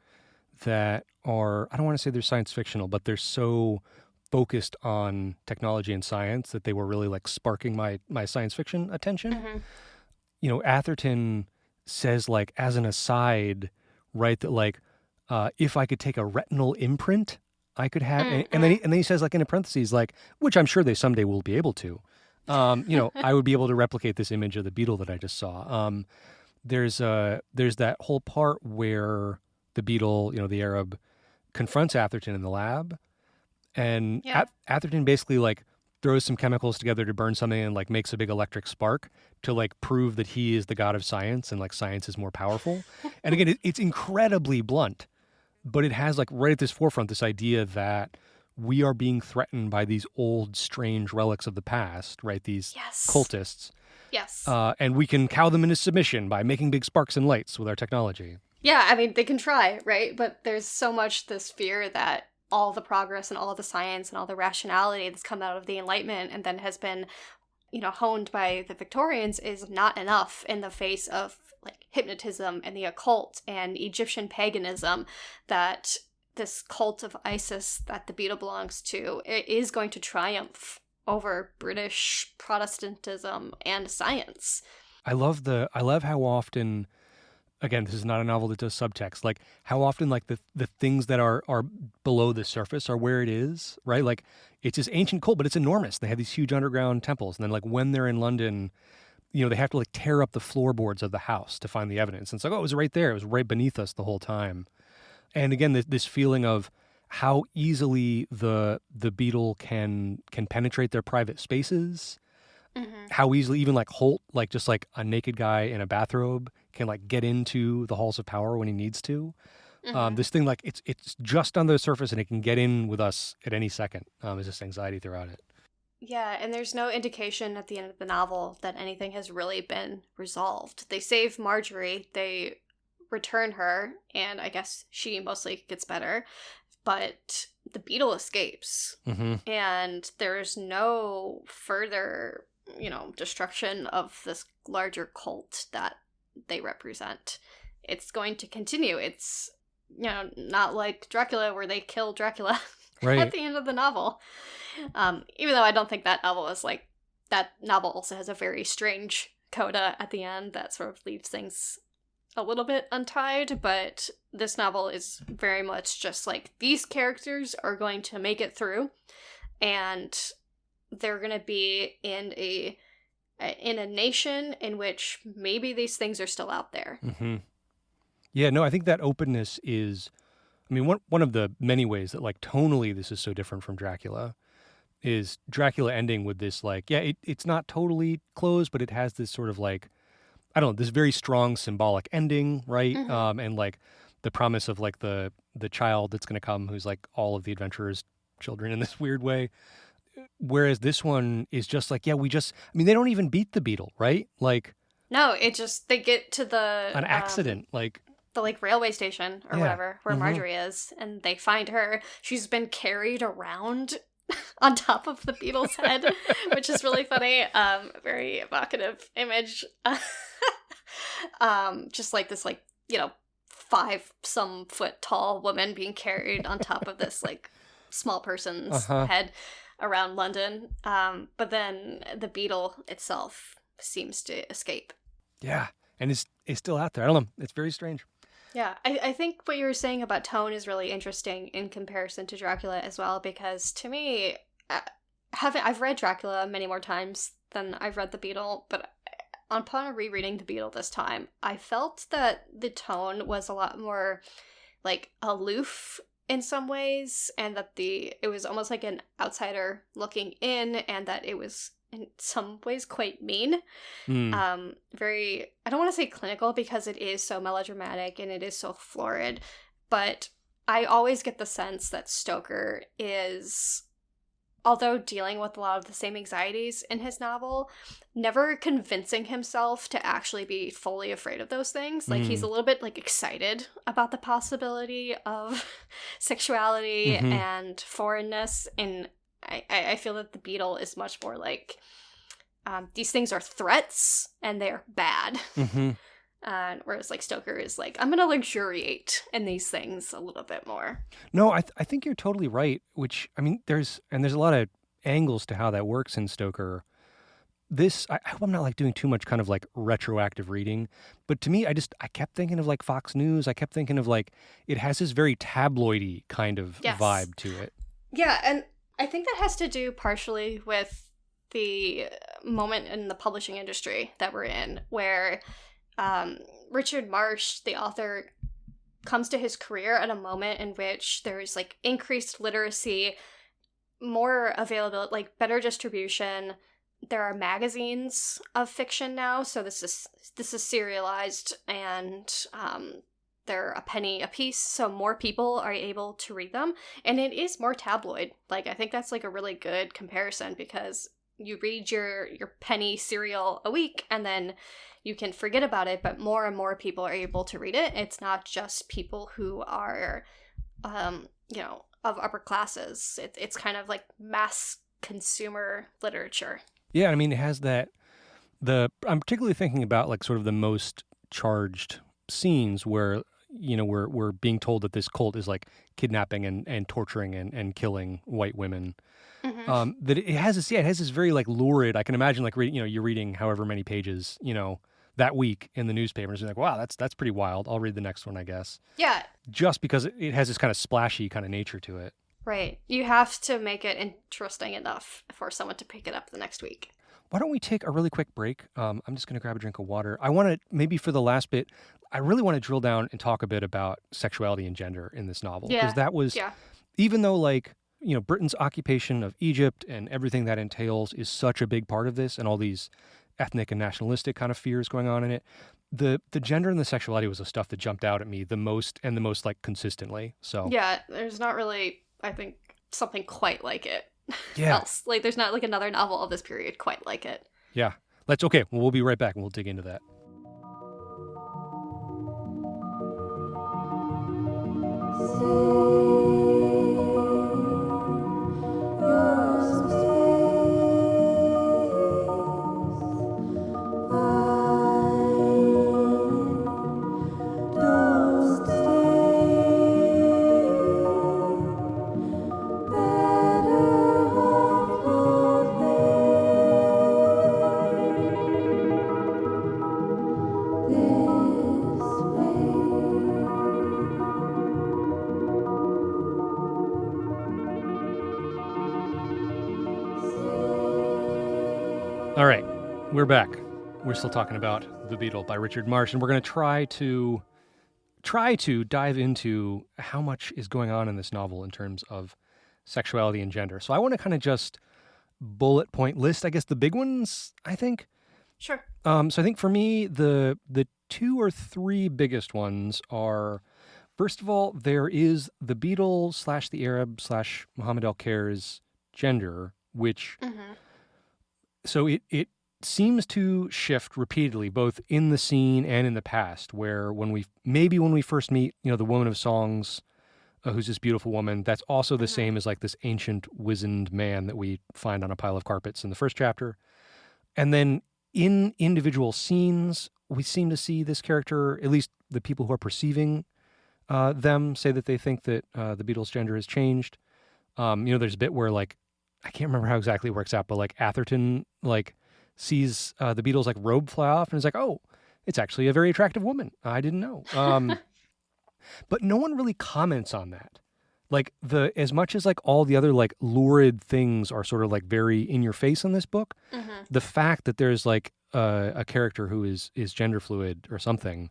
that are, I don't want to say they're science fictional, but they're so focused on technology and science that they were really like sparking my science fiction attention. Mm-hmm. Atherton says, like, as an aside, right, that like, if I could take a retinal imprint, I could have, and then he says, like, in parentheses, like, which I'm sure they someday will be able to. I would be able to replicate this image of the beetle that I just saw. There's that whole part where the beetle, the Arab, confronts Atherton in the lab, and Atherton basically like throws some chemicals together to burn something and like makes a big electric spark to like prove that he is the god of science and like science is more powerful. And again, it's incredibly blunt, but it has like right at this forefront this idea that we are being threatened by these old, strange relics of the past, right? These cultists. Yes. And we can cow them into submission by making big sparks and lights with our technology. Yeah, I mean, they can try, right? But there's so much this fear that all the progress and all the science and all the rationality that's come out of the Enlightenment and then has been, honed by the Victorians is not enough in the face of like hypnotism and the occult and Egyptian paganism, that this cult of Isis that the Beetle belongs to is going to triumph over British Protestantism and science. I love how often, again, this is not a novel that does subtext, like how often like the things that are below the surface are where it is, right? Like it's this ancient cult, but it's enormous. They have these huge underground temples. And then like when they're in London, they have to like tear up the floorboards of the house to find the evidence. And it's like, oh, it was right there. It was right beneath us the whole time. And again, this feeling of how easily the Beetle can penetrate their private spaces, how easily even like Holt, like just like a naked guy in a bathrobe, can like get into the halls of power when he needs to. This thing, like it's just on the surface and it can get in with us at any second. There's just anxiety throughout it. Yeah, and there's no indication at the end of the novel that anything has really been resolved. They save Marjorie, they return her, and I guess she mostly gets better, but the Beetle escapes. And there's no further, destruction of this larger cult that they represent. It's going to continue. It's, not like Dracula where they kill Dracula at the end of the novel. Even though I don't think that novel is like, that novel also has a very strange coda at the end that sort of leaves things a little bit untied, but this novel is very much just like these characters are going to make it through, and they're going to be in a nation in which maybe these things are still out there. Yeah, no, I think that openness is, I mean, one of the many ways that like tonally this is so different from Dracula is Dracula ending with this like, it's not totally closed, but it has this sort of like, I don't know, this very strong symbolic ending, right? And like the promise of like the child that's going to come who's like all of the adventurers' children in this weird way. Whereas this one is just like, they don't even beat the Beetle, right? Like, no, they get to an accident, like the like railway station or whatever where Marjorie is, and they find her. She's been carried around on top of the Beetle's head, which is really funny. Very evocative image. Just like this, like, 5-some foot tall woman being carried on top of this like small person's head around London. But then the Beetle itself seems to escape. Yeah, and it's still out there. I don't know. It's very strange. Yeah, I think what you were saying about tone is really interesting in comparison to Dracula as well, because to me, I've read Dracula many more times than I've read The Beetle, but upon rereading The Beetle this time, I felt that the tone was a lot more like aloof in some ways, and that it was almost like an outsider looking in, and that it was in some ways quite mean. Very, I don't want to say clinical because it is so melodramatic and it is so florid, but I always get the sense that Stoker is, although dealing with a lot of the same anxieties in his novel, never convincing himself to actually be fully afraid of those things. Like, he's a little bit, like, excited about the possibility of sexuality and foreignness, and I feel that the Beetle is much more like, these things are threats, and they're bad. Whereas, like, Stoker is like, I'm gonna luxuriate in these things a little bit more. No, I think you're totally right, which, I mean, there's a lot of angles to how that works in Stoker. I hope I'm not, like, doing too much kind of, like, retroactive reading, but to me, I kept thinking of, like, Fox News. I kept thinking of, like, it has this very tabloidy kind of vibe to it. Yeah, and I think that has to do partially with the moment in the publishing industry that we're in, where Richard Marsh, the author, comes to his career at a moment in which there's, like, increased literacy, more availability, like, better distribution. There are magazines of fiction now, so this is serialized, and they're a penny a piece, so more people are able to read them, and it is more tabloid. Like, I think that's, like, a really good comparison, because you read your penny serial a week, and then you can forget about it, but more and more people are able to read it. It's not just people who are, of upper classes. It's kind of like mass consumer literature. Yeah, I mean, it has that, I'm particularly thinking about, like, sort of the most charged scenes where, we're being told that this cult is, like, kidnapping and torturing and killing white women. That it has this very, like, lurid, I can imagine, like, you're reading however many pages, that week in the newspaper, and you're like, wow, that's pretty wild. I'll read the next one, I guess. Yeah. Just because it has this kind of splashy kind of nature to it. Right. You have to make it interesting enough for someone to pick it up the next week. Why don't we take a really quick break? I'm just going to grab a drink of water. I want to, maybe for the last bit, I really want to drill down and talk a bit about sexuality and gender in this novel. Because that was, even though, like, Britain's occupation of Egypt and everything that entails is such a big part of this, and all these ethnic and nationalistic kind of fears going on in it, the gender and the sexuality was the stuff that jumped out at me the most, like, consistently. So yeah, there's not really, I think, something quite like it. Yeah. Else. Like, there's not, like, another novel of this period quite like it. Yeah. Okay. Well, we'll be right back and we'll dig into that. All right, we're back. We're still talking about The Beetle by Richard Marsh, and we're going to try to dive into how much is going on in this novel in terms of sexuality and gender. So I want to kind of just bullet point list, I guess, the big ones, I think. Sure. So I think for me, the 2 or 3 biggest ones are, first of all, there is the Beetle / the Arab / Muhammad al-Khair's gender, which... So it seems to shift repeatedly, both in the scene and in the past, where when we first meet, the woman of songs, who's this beautiful woman, that's also the same as, like, this ancient wizened man that we find on a pile of carpets in the first chapter. And then in individual scenes, we seem to see this character, at least the people who are perceiving them, say that they think that the Beetle's gender has changed. There's a bit where, like, I can't remember how exactly it works out, but, like, Atherton, like, sees the Beetle's, like, robe fly off and is like, oh, it's actually a very attractive woman. I didn't know. But no one really comments on that. Like, as much as, like, all the other, like, lurid things are sort of, like, very in your face in this book, the fact that there's, like, a character who is gender fluid or something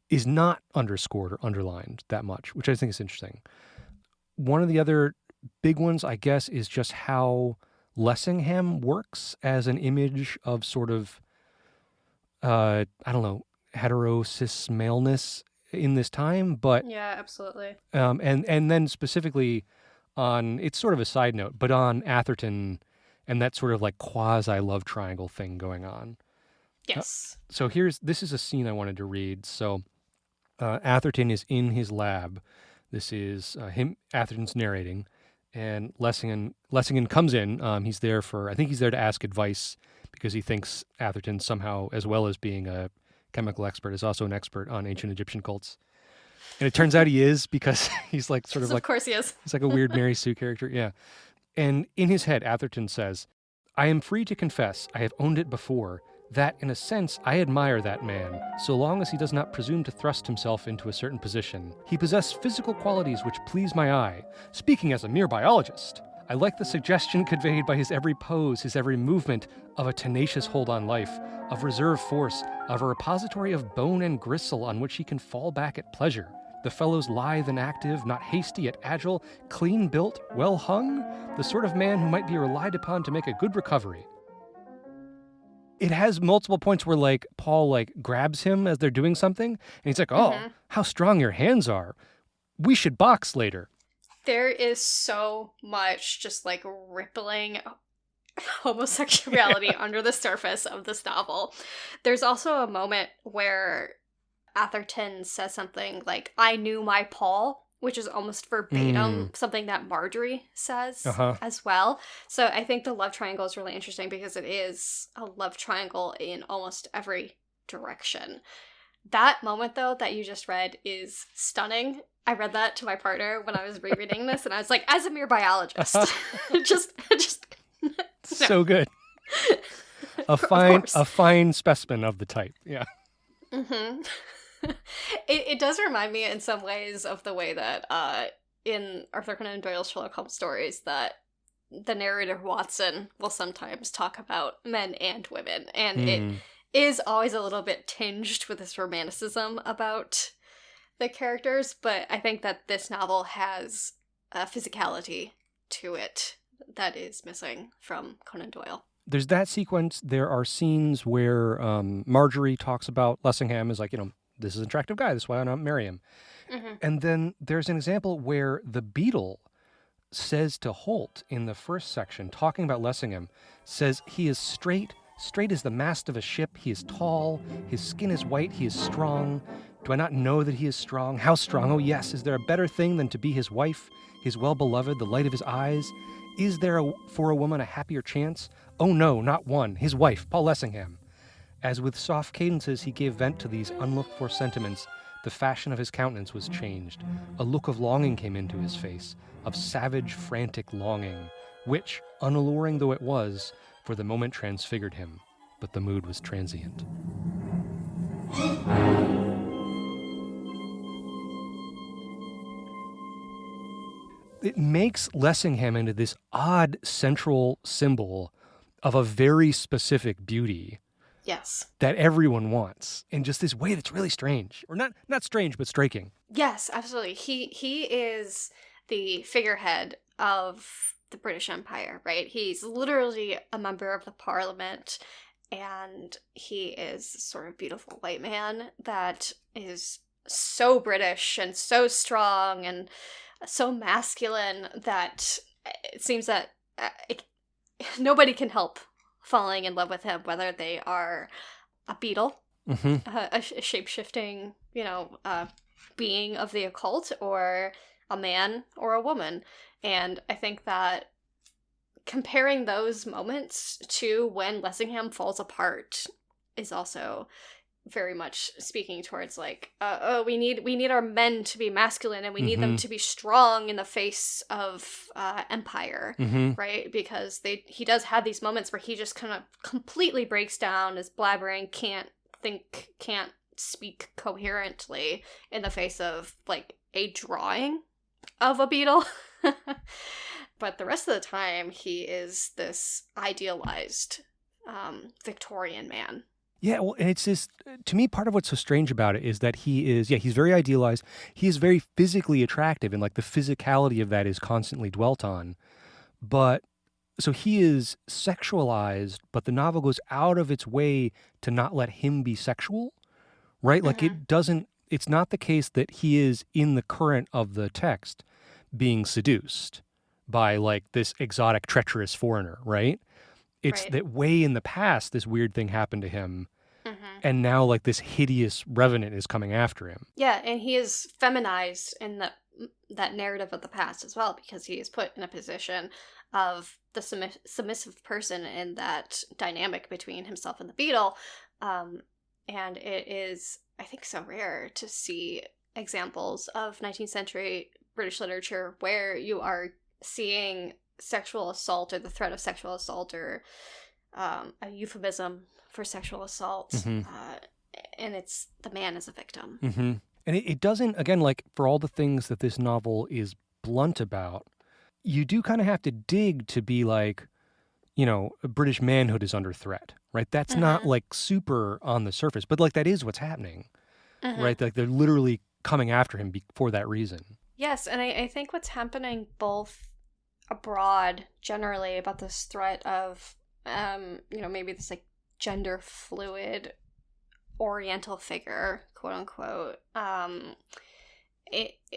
is not underscored or underlined that much, which I think is interesting. One of the other big ones, I guess, is just how Lessingham works as an image of sort of, I don't know, hetero-cis maleness in this time, but Yeah, absolutely. and then specifically on, it's sort of a side note, but on Atherton and that sort of like quasi love triangle thing going on. Yes. So this is a scene I wanted to read. So Atherton is in his lab. This is Atherton's narrating, and Lessingham comes in. He's there I think he's there to ask advice because he thinks Atherton somehow, as well as being a chemical expert, is also an expert on ancient Egyptian cults. And it turns out he is, because he's like sort of like, of course he is. he's like a weird Mary Sue character. Yeah. And in his head, Atherton says, "I am free to confess, I have owned it before, that in a sense I admire that man, so long as he does not presume to thrust himself into a certain position. He possessed physical qualities which please my eye. Speaking as a mere biologist, I like the suggestion conveyed by his every pose, his every movement, of a tenacious hold on life, of reserve force, of a repository of bone and gristle on which he can fall back at pleasure. The fellow's lithe and active, not hasty yet agile, clean built, well hung, the sort of man who might be relied upon to make a good recovery." It has multiple points where like Paul like grabs him as they're doing something, and he's like, "Oh, how strong your hands are. We should box later." There is so much just like rippling homosexuality under the surface of this novel. There's also a moment where Atherton says something like, "I knew my Paul," which is almost verbatim something that Marjorie says as well. So I think the love triangle is really interesting because it is a love triangle in almost every direction. That moment, though, that you just read is stunning. I read that to my partner when I was rereading this, and I was like, as a mere biologist, just So good. A fine specimen of the type. Yeah. Mm-hmm. It does remind me in some ways of the way that in Arthur Conan Doyle's Sherlock Holmes stories that the narrator Watson will sometimes talk about men and women, and it is always a little bit tinged with this romanticism about the characters, but I think that this novel has a physicality to it that is missing from Conan Doyle. There's that sequence. There are scenes where Marjorie talks about Lessingham as like, this is an attractive guy, that's why I don't marry him. And then there's an example where the Beetle says to Holt in the first section, talking about Lessingham, says he is straight as the mast of a ship, he is tall, his skin is white, he is strong. Do I not know that he is strong? How strong? Oh yes, is there a better thing than to be his wife, his well-beloved, the light of his eyes? Is there for a woman a happier chance? Oh no, not one, his wife, Paul Lessingham. As with soft cadences he gave vent to these unlooked-for sentiments, the fashion of his countenance was changed. A look of longing came into his face, of savage, frantic longing, which, unalluring though it was, for the moment transfigured him, but the mood was transient. It makes Lessingham into this odd central symbol of a very specific beauty. Yes. That everyone wants, in just this way that's really strange. Or not strange, but striking. Yes, absolutely. He is the figurehead of the British Empire, right? He's literally a member of the parliament, and he is sort of beautiful white man that is so British and so strong and so masculine that it seems that nobody can help falling in love with him, whether they are a beetle, a shape-shifting, being of the occult, or a man or a woman. And I think that comparing those moments to when Lessingham falls apart is also very much speaking towards like, we need our men to be masculine, and we need them to be strong in the face of empire, right? Because he does have these moments where he just kind of completely breaks down, is blabbering, can't think, can't speak coherently in the face of like a drawing of a beetle. But the rest of the time, he is this idealized Victorian man. Yeah, well, and it's this, to me, part of what's so strange about it is that he's very idealized. He is very physically attractive, and like the physicality of that is constantly dwelt on. But so he is sexualized, but the novel goes out of its way to not let him be sexual, right? Like Mm-hmm. it's not the case that he is in the current of the text being seduced by like this exotic, treacherous foreigner, right? It's Right. that way in the past, this weird thing happened to him. Mm-hmm. And now like this hideous revenant is coming after him. Yeah, and he is feminized in that narrative of the past as well, because he is put in a position of the submissive person in that dynamic between himself and the beetle. And it is, I think, so rare to see examples of 19th century British literature where you are seeing sexual assault or the threat of sexual assault or a euphemism for sexual assault. Mm-hmm. And it's the man as a victim. Mm-hmm. And it doesn't, again, like for all the things that this novel is blunt about, you do kind of have to dig to be like, British manhood is under threat, right? That's not Mm-hmm. like super on the surface, but like that is what's happening, Mm-hmm. right? Like they're literally coming after him for that reason. Yes, and I think what's happening both abroad generally about this threat of, maybe this like gender fluid oriental figure, quote unquote.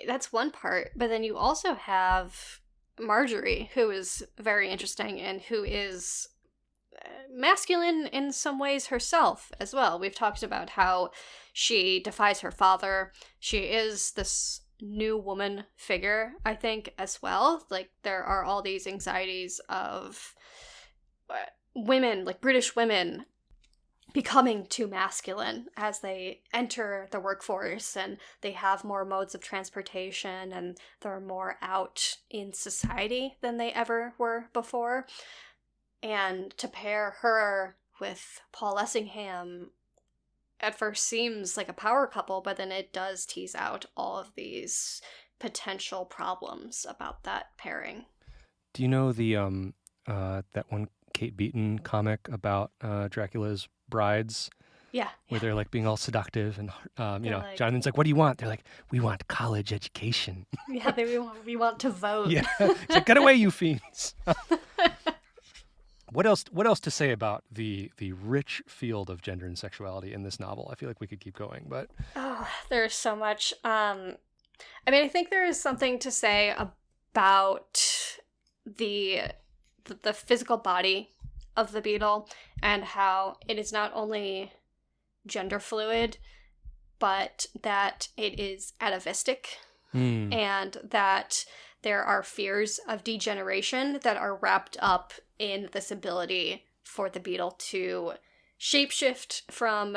That's one part, but then you also have Marjorie, who is very interesting and who is masculine in some ways herself as well. We've talked about how she defies her father. She is this new woman figure, I think, as well. Like, there are all these anxieties of women, like British women, becoming too masculine as they enter the workforce, and they have more modes of transportation and they're more out in society than they ever were before. And to pair her with Paul Lessingham at first seems like a power couple, but then it does tease out all of these potential problems about that pairing. Do you know the that one Kate Beaton comic about Dracula's brides, Yeah, where they're like being all seductive and like, Jonathan's like, "What do you want?" They're like, "We want college education." yeah, we want to vote. Yeah, it's like, "Get away, you fiends!" What else to say about the rich field of gender and sexuality in this novel? I feel like we could keep going, but Oh, there's so much. I think there is something to say about the physical body of the beetle and how it is not only gender fluid, but that it is atavistic and that there are fears of degeneration that are wrapped up in this ability for the beetle to shapeshift from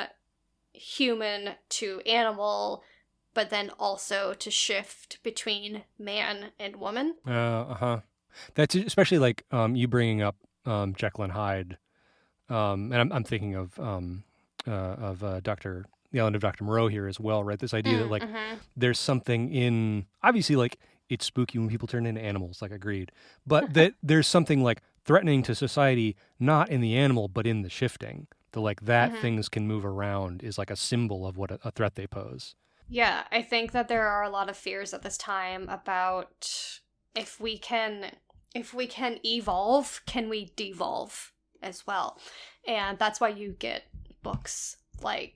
human to animal, but then also to shift between man and woman. That's especially like you bringing up Jekyll and Hyde, and I'm thinking of Dr. The Island of Dr. Moreau here as well, right? This idea that like there's something in, obviously, like it's spooky when people turn into animals, like agreed, but that there's something like threatening to society, not in the animal, but in the shifting. The like that things can move around is like a symbol of what a threat they pose. Yeah, I think that there are a lot of fears at this time about if we can evolve, can we devolve as well? And that's why you get books like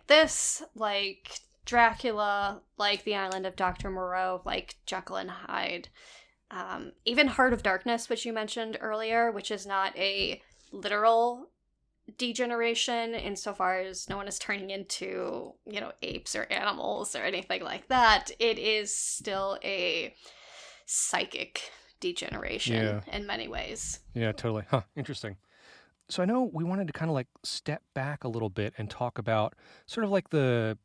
this, like Dracula, like The Island of Dr. Moreau, like Jekyll and Hyde. Even Heart of Darkness, which you mentioned earlier, which is not a literal degeneration insofar as no one is turning into, apes or animals or anything like that. It is still a psychic degeneration in many ways. Yeah, totally. Huh, interesting. So I know we wanted to kind of like step back a little bit and talk about sort of like the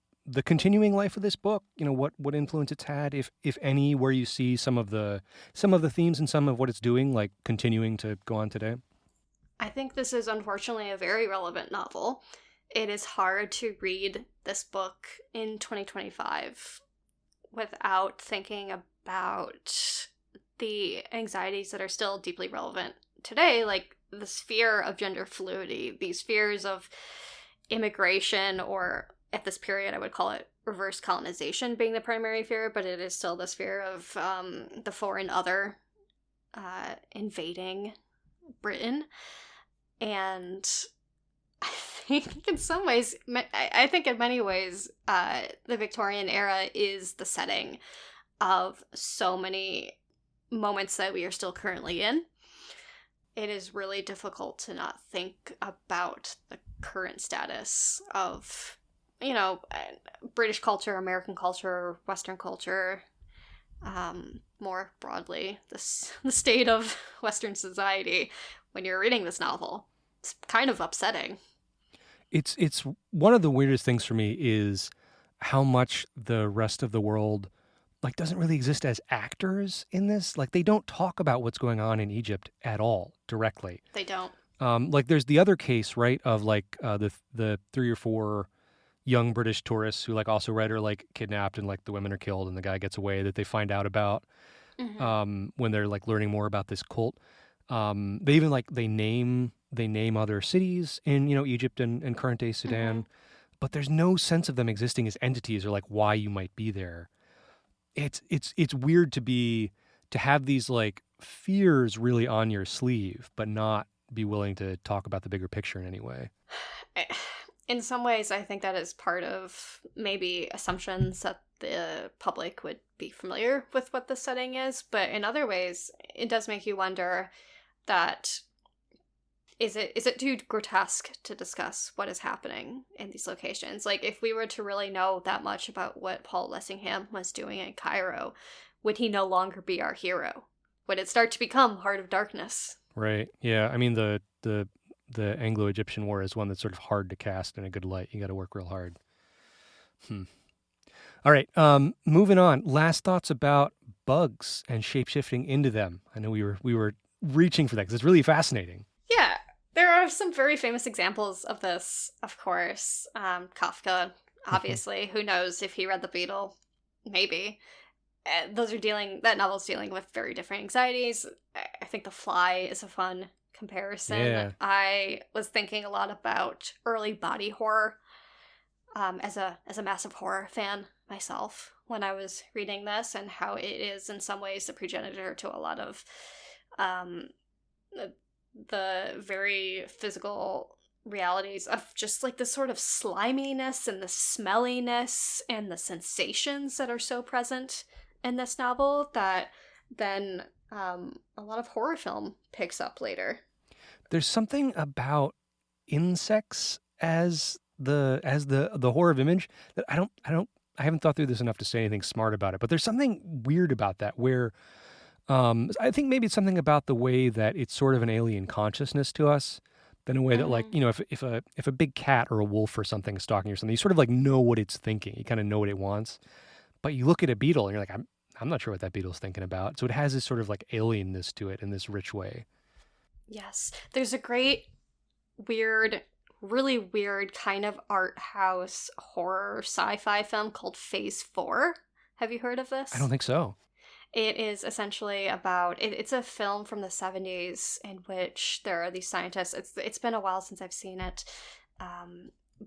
continuing life of this book, what influence it's had, if any, where you see some of the themes and some of what it's doing, like continuing to go on today. I think this is unfortunately a very relevant novel. It is hard to read this book in 2025 without thinking about the anxieties that are still deeply relevant today, like this fear of gender fluidity, these fears of immigration, or at this period I would call it reverse colonization being the primary fear, but it is still this fear of the foreign other invading Britain. And I think in some ways, I think in many ways, the Victorian era is the setting of so many moments that we are still currently in. It is really difficult to not think about the current status of, British culture, American culture, Western culture, more broadly, the state of Western society when you're reading this novel. It's kind of upsetting. It's one of the weirdest things for me is how much the rest of the world like doesn't really exist as actors in this. Like they don't talk about what's going on in Egypt at all directly. They don't. Like there's the other case, right, of like the 3 or 4 young British tourists who like also read are like kidnapped and like the women are killed and the guy gets away that they find out about when they're like learning more about this cult. They even like they name other cities in Egypt and current day Sudan, but there's no sense of them existing as entities or like why you might be there. It's weird to have these like fears really on your sleeve, but not be willing to talk about the bigger picture in any way. In some ways, I think that is part of maybe assumptions that the public would be familiar with what the setting is, but in other ways, it does make you wonder that is it too grotesque to discuss what is happening in these locations? Like, if we were to really know that much about what Paul Lessingham was doing in Cairo, would he no longer be our hero? Would it start to become Heart of Darkness? Right. Yeah. I mean, the Anglo-Egyptian War is one that's sort of hard to cast in a good light. You got to work real hard. All right. Moving on. Last thoughts about bugs and shapeshifting into them. I know we were reaching for that because it's really fascinating. Yeah. There are some very famous examples of this, of course. Kafka, obviously. Who knows if he read The Beetle? Maybe. That novel's dealing with very different anxieties. I think The Fly is a fun comparison. Yeah. I was thinking a lot about early body horror as a massive horror fan myself when I was reading this, and how it is in some ways the progenitor to a lot of the very physical realities of just like the sort of sliminess and the smelliness and the sensations that are so present in this novel that then a lot of horror film picks up later. There's something about insects as the horror image that I haven't thought through this enough to say anything smart about it, but there's something weird about that where I think maybe it's something about the way that it's sort of an alien consciousness to us, in a way that like, if a big cat or a wolf or something is stalking you or something, you sort of like know what it's thinking. You kind of know what it wants. But you look at a beetle and you're like, I'm not sure what that beetle's thinking about. So it has this sort of like alienness to it in this rich way. Yes. There's a great, really weird kind of art house horror sci-fi film called Phase 4. Have you heard of this? I don't think so. It is essentially about, it's a film from the 70s in which there are these scientists. It's been a while since I've seen it,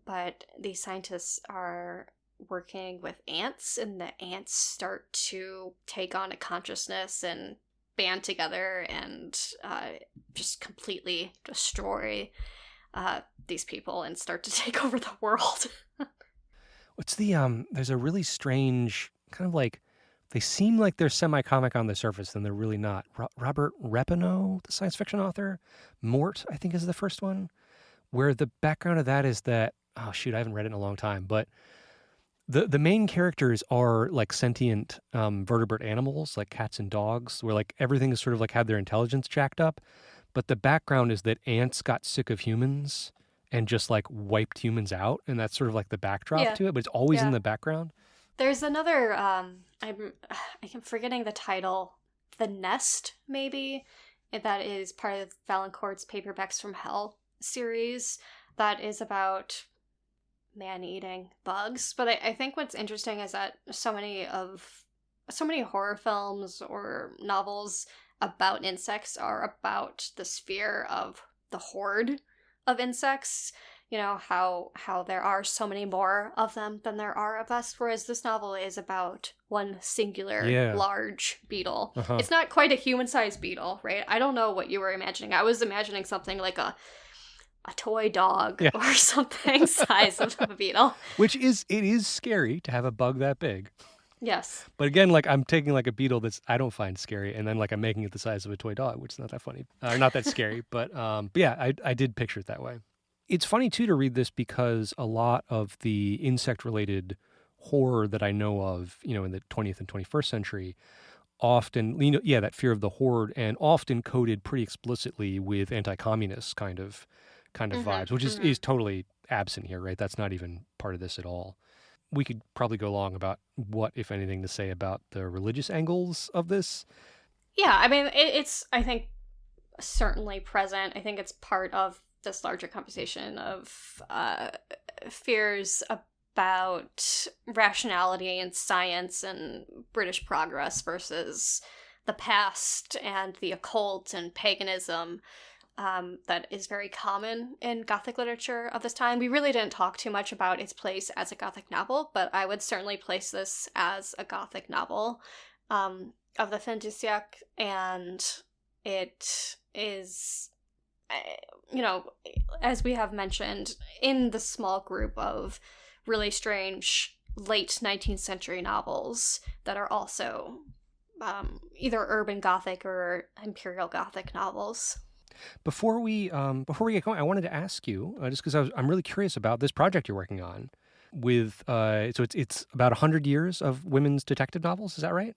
but these scientists are working with ants, and the ants start to take on a consciousness and band together and just completely destroy these people and start to take over the world. What's there's a really strange kind of like, they seem like they're semi-comic on the surface, and they're really not. Robert Repino, the science fiction author, Mort, I think is the first one, where the background of that is that, oh shoot, I haven't read it in a long time, but the main characters are like sentient vertebrate animals, like cats and dogs, where like everything is sort of like had their intelligence jacked up, but the background is that ants got sick of humans and just like wiped humans out, and that's sort of like the backdrop to it, but it's always in the background. There's another, I'm forgetting the title, The Nest, maybe, that is part of Valancourt's Paperbacks from Hell series, that is about man-eating bugs. But I think what's interesting is that so many horror films or novels about insects are about the sphere of the horde of insects. how there are so many more of them than there are of us, whereas this novel is about one singular large beetle. It's not quite a human-sized beetle, right? I don't know what you were imagining. I was imagining something like a toy dog or something size of a beetle. It is scary to have a bug that big. Yes. But again, like I'm taking like a beetle I don't find scary, and then like I'm making it the size of a toy dog, which is not that funny, or not that scary. But yeah, I did picture it that way. It's funny too to read this because a lot of the insect-related horror that I know of, in the 20th and 21st century, often, that fear of the horde, and often coded pretty explicitly with anti-communist kind of vibes, which is totally absent here, right? That's not even part of this at all. We could probably go long about what, if anything, to say about the religious angles of this. Yeah, I mean, it's, I think, certainly present. I think it's part of this larger conversation of fears about rationality and science and British progress versus the past and the occult and paganism. That is very common in Gothic literature of this time. We really didn't talk too much about its place as a Gothic novel, but I would certainly place this as a Gothic novel of the fin du siècle, and it is, as we have mentioned, in the small group of really strange late 19th century novels that are also either urban Gothic or Imperial Gothic novels. Before we get going, I wanted to ask you, just because I'm really curious about this project you're working on. With so it's about 100 years of women's detective novels. Is that right?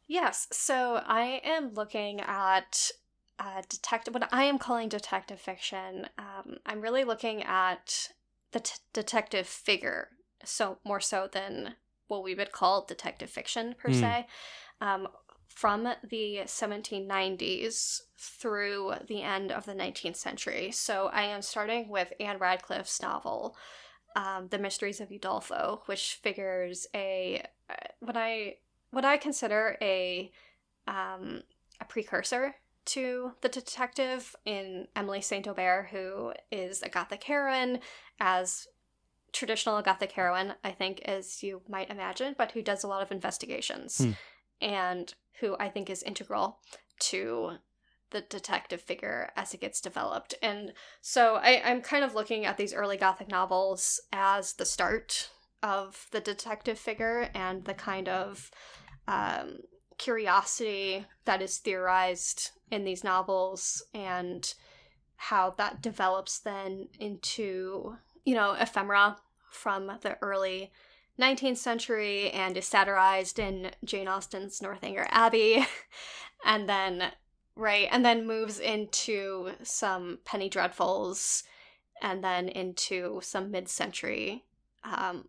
Yes. So I am looking at what I am calling detective fiction. I'm really looking at the detective figure, so more so than what we would call detective fiction per se. From the 1790s through the end of the 19th century. So I am starting with Anne Radcliffe's novel, The Mysteries of Udolpho, which figures what I consider a precursor to the detective in Emily St. Aubert, who is a Gothic heroine, as traditional Gothic heroine, I think, as you might imagine, but who does a lot of investigations. And who I think is integral to the detective figure as it gets developed. And so I'm kind of looking at these early Gothic novels as the start of the detective figure and the kind of curiosity that is theorized in these novels, and how that develops then into, ephemera from the early 19th century and is satirized in Jane Austen's Northanger Abbey, and then moves into some penny dreadfuls, and then into some mid-century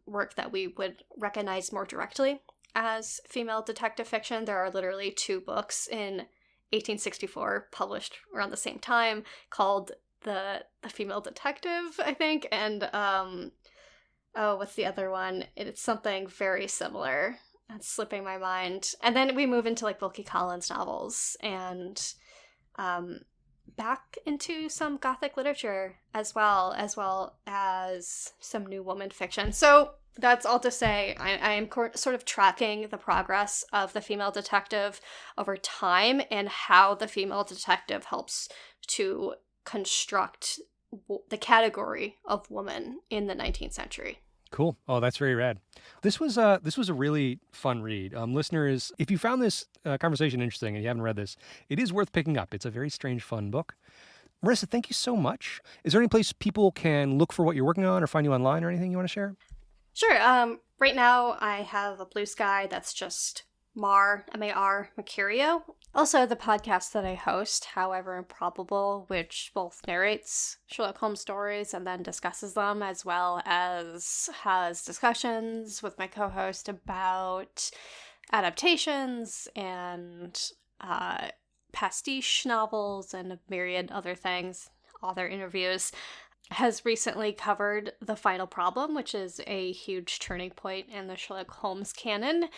work that we would recognize more directly as female detective fiction. There are literally 2 books in 1864 published around the same time called The Female Detective, I think, and what's the other one? It's something very similar. That's slipping my mind. And then we move into like Wilkie Collins novels and back into some Gothic literature as well as some New Woman fiction. So that's all to say, I am sort of tracking the progress of the female detective over time and how the female detective helps to construct the category of woman in the 19th century. Cool. Oh, that's very rad. This was a really fun read. Listeners, if you found this conversation interesting and you haven't read this, it is worth picking up. It's a very strange, fun book. Marisa, thank you so much. Is there any place people can look for what you're working on or find you online or anything you want to share? Sure. Right now I have a Blue Sky that's just M-A-R, Mercurio. Also, the podcast that I host, However Improbable, which both narrates Sherlock Holmes stories and then discusses them, as well as has discussions with my co-host about adaptations and pastiche novels and a myriad other things, author interviews, has recently covered The Final Problem, which is a huge turning point in the Sherlock Holmes canon.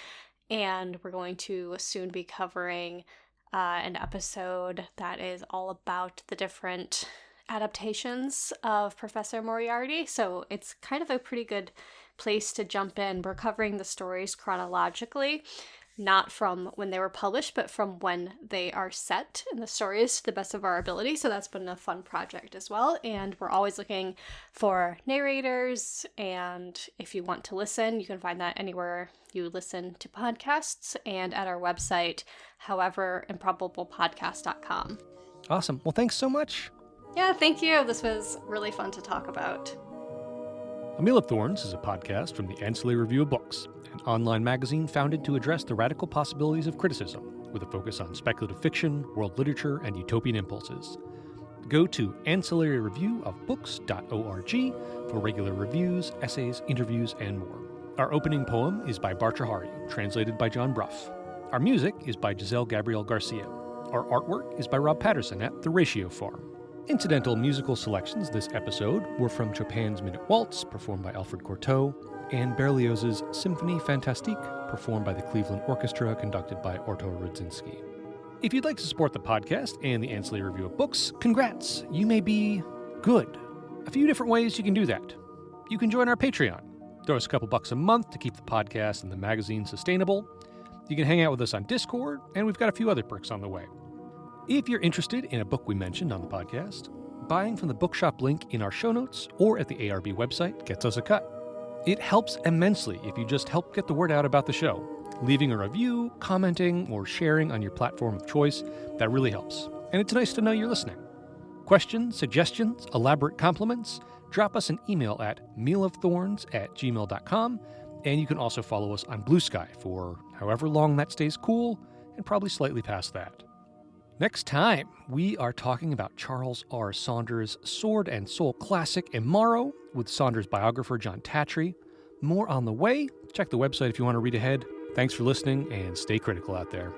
And we're going to soon be covering an episode that is all about the different adaptations of Professor Moriarty, so it's kind of a pretty good place to jump in. We're covering the stories chronologically, not from when they were published, but from when they are set in the stories to the best of our ability. So that's been a fun project as well. And we're always looking for narrators. And if you want to listen, you can find that anywhere you listen to podcasts and at our website, howeverimprobablepodcast.com. Awesome. Well, thanks so much. Yeah, thank you. This was really fun to talk about. A Meal of Thorns is a podcast from the Ancillary Review of Books, an online magazine founded to address the radical possibilities of criticism, with a focus on speculative fiction, world literature, and utopian impulses. Go to ancillaryreviewofbooks.org for regular reviews, essays, interviews, and more. Our opening poem is by Bartra Hari, translated by John Bruff. Our music is by Giselle Gabriel Garcia. Our artwork is by Rob Patterson at The Ratio Farm. Incidental musical selections this episode were from Chopin's Minute Waltz, performed by Alfred Cortot, and Berlioz's Symphonie Fantastique, performed by the Cleveland Orchestra, conducted by Orto Rudzinski. If you'd like to support the podcast and the Ancillary Review of Books, congrats! You may be good. A few different ways you can do that. You can join our Patreon. Throw us a couple bucks a month to keep the podcast and the magazine sustainable. You can hang out with us on Discord, and we've got a few other perks on the way. If you're interested in a book we mentioned on the podcast, buying from the bookshop link in our show notes or at the ARB website gets us a cut. It helps immensely if you just help get the word out about the show. Leaving a review, commenting, or sharing on your platform of choice, that really helps. And it's nice to know you're listening. Questions, suggestions, elaborate compliments, drop us an email at mealofthorns@gmail.com, and you can also follow us on Blue Sky for however long that stays cool, and probably slightly past that. Next time, we are talking about Charles R. Saunders' sword and soul classic, Imaro, with Saunders' biographer John Tatry. More on the way. Check the website if you want to read ahead. Thanks for listening, and stay critical out there.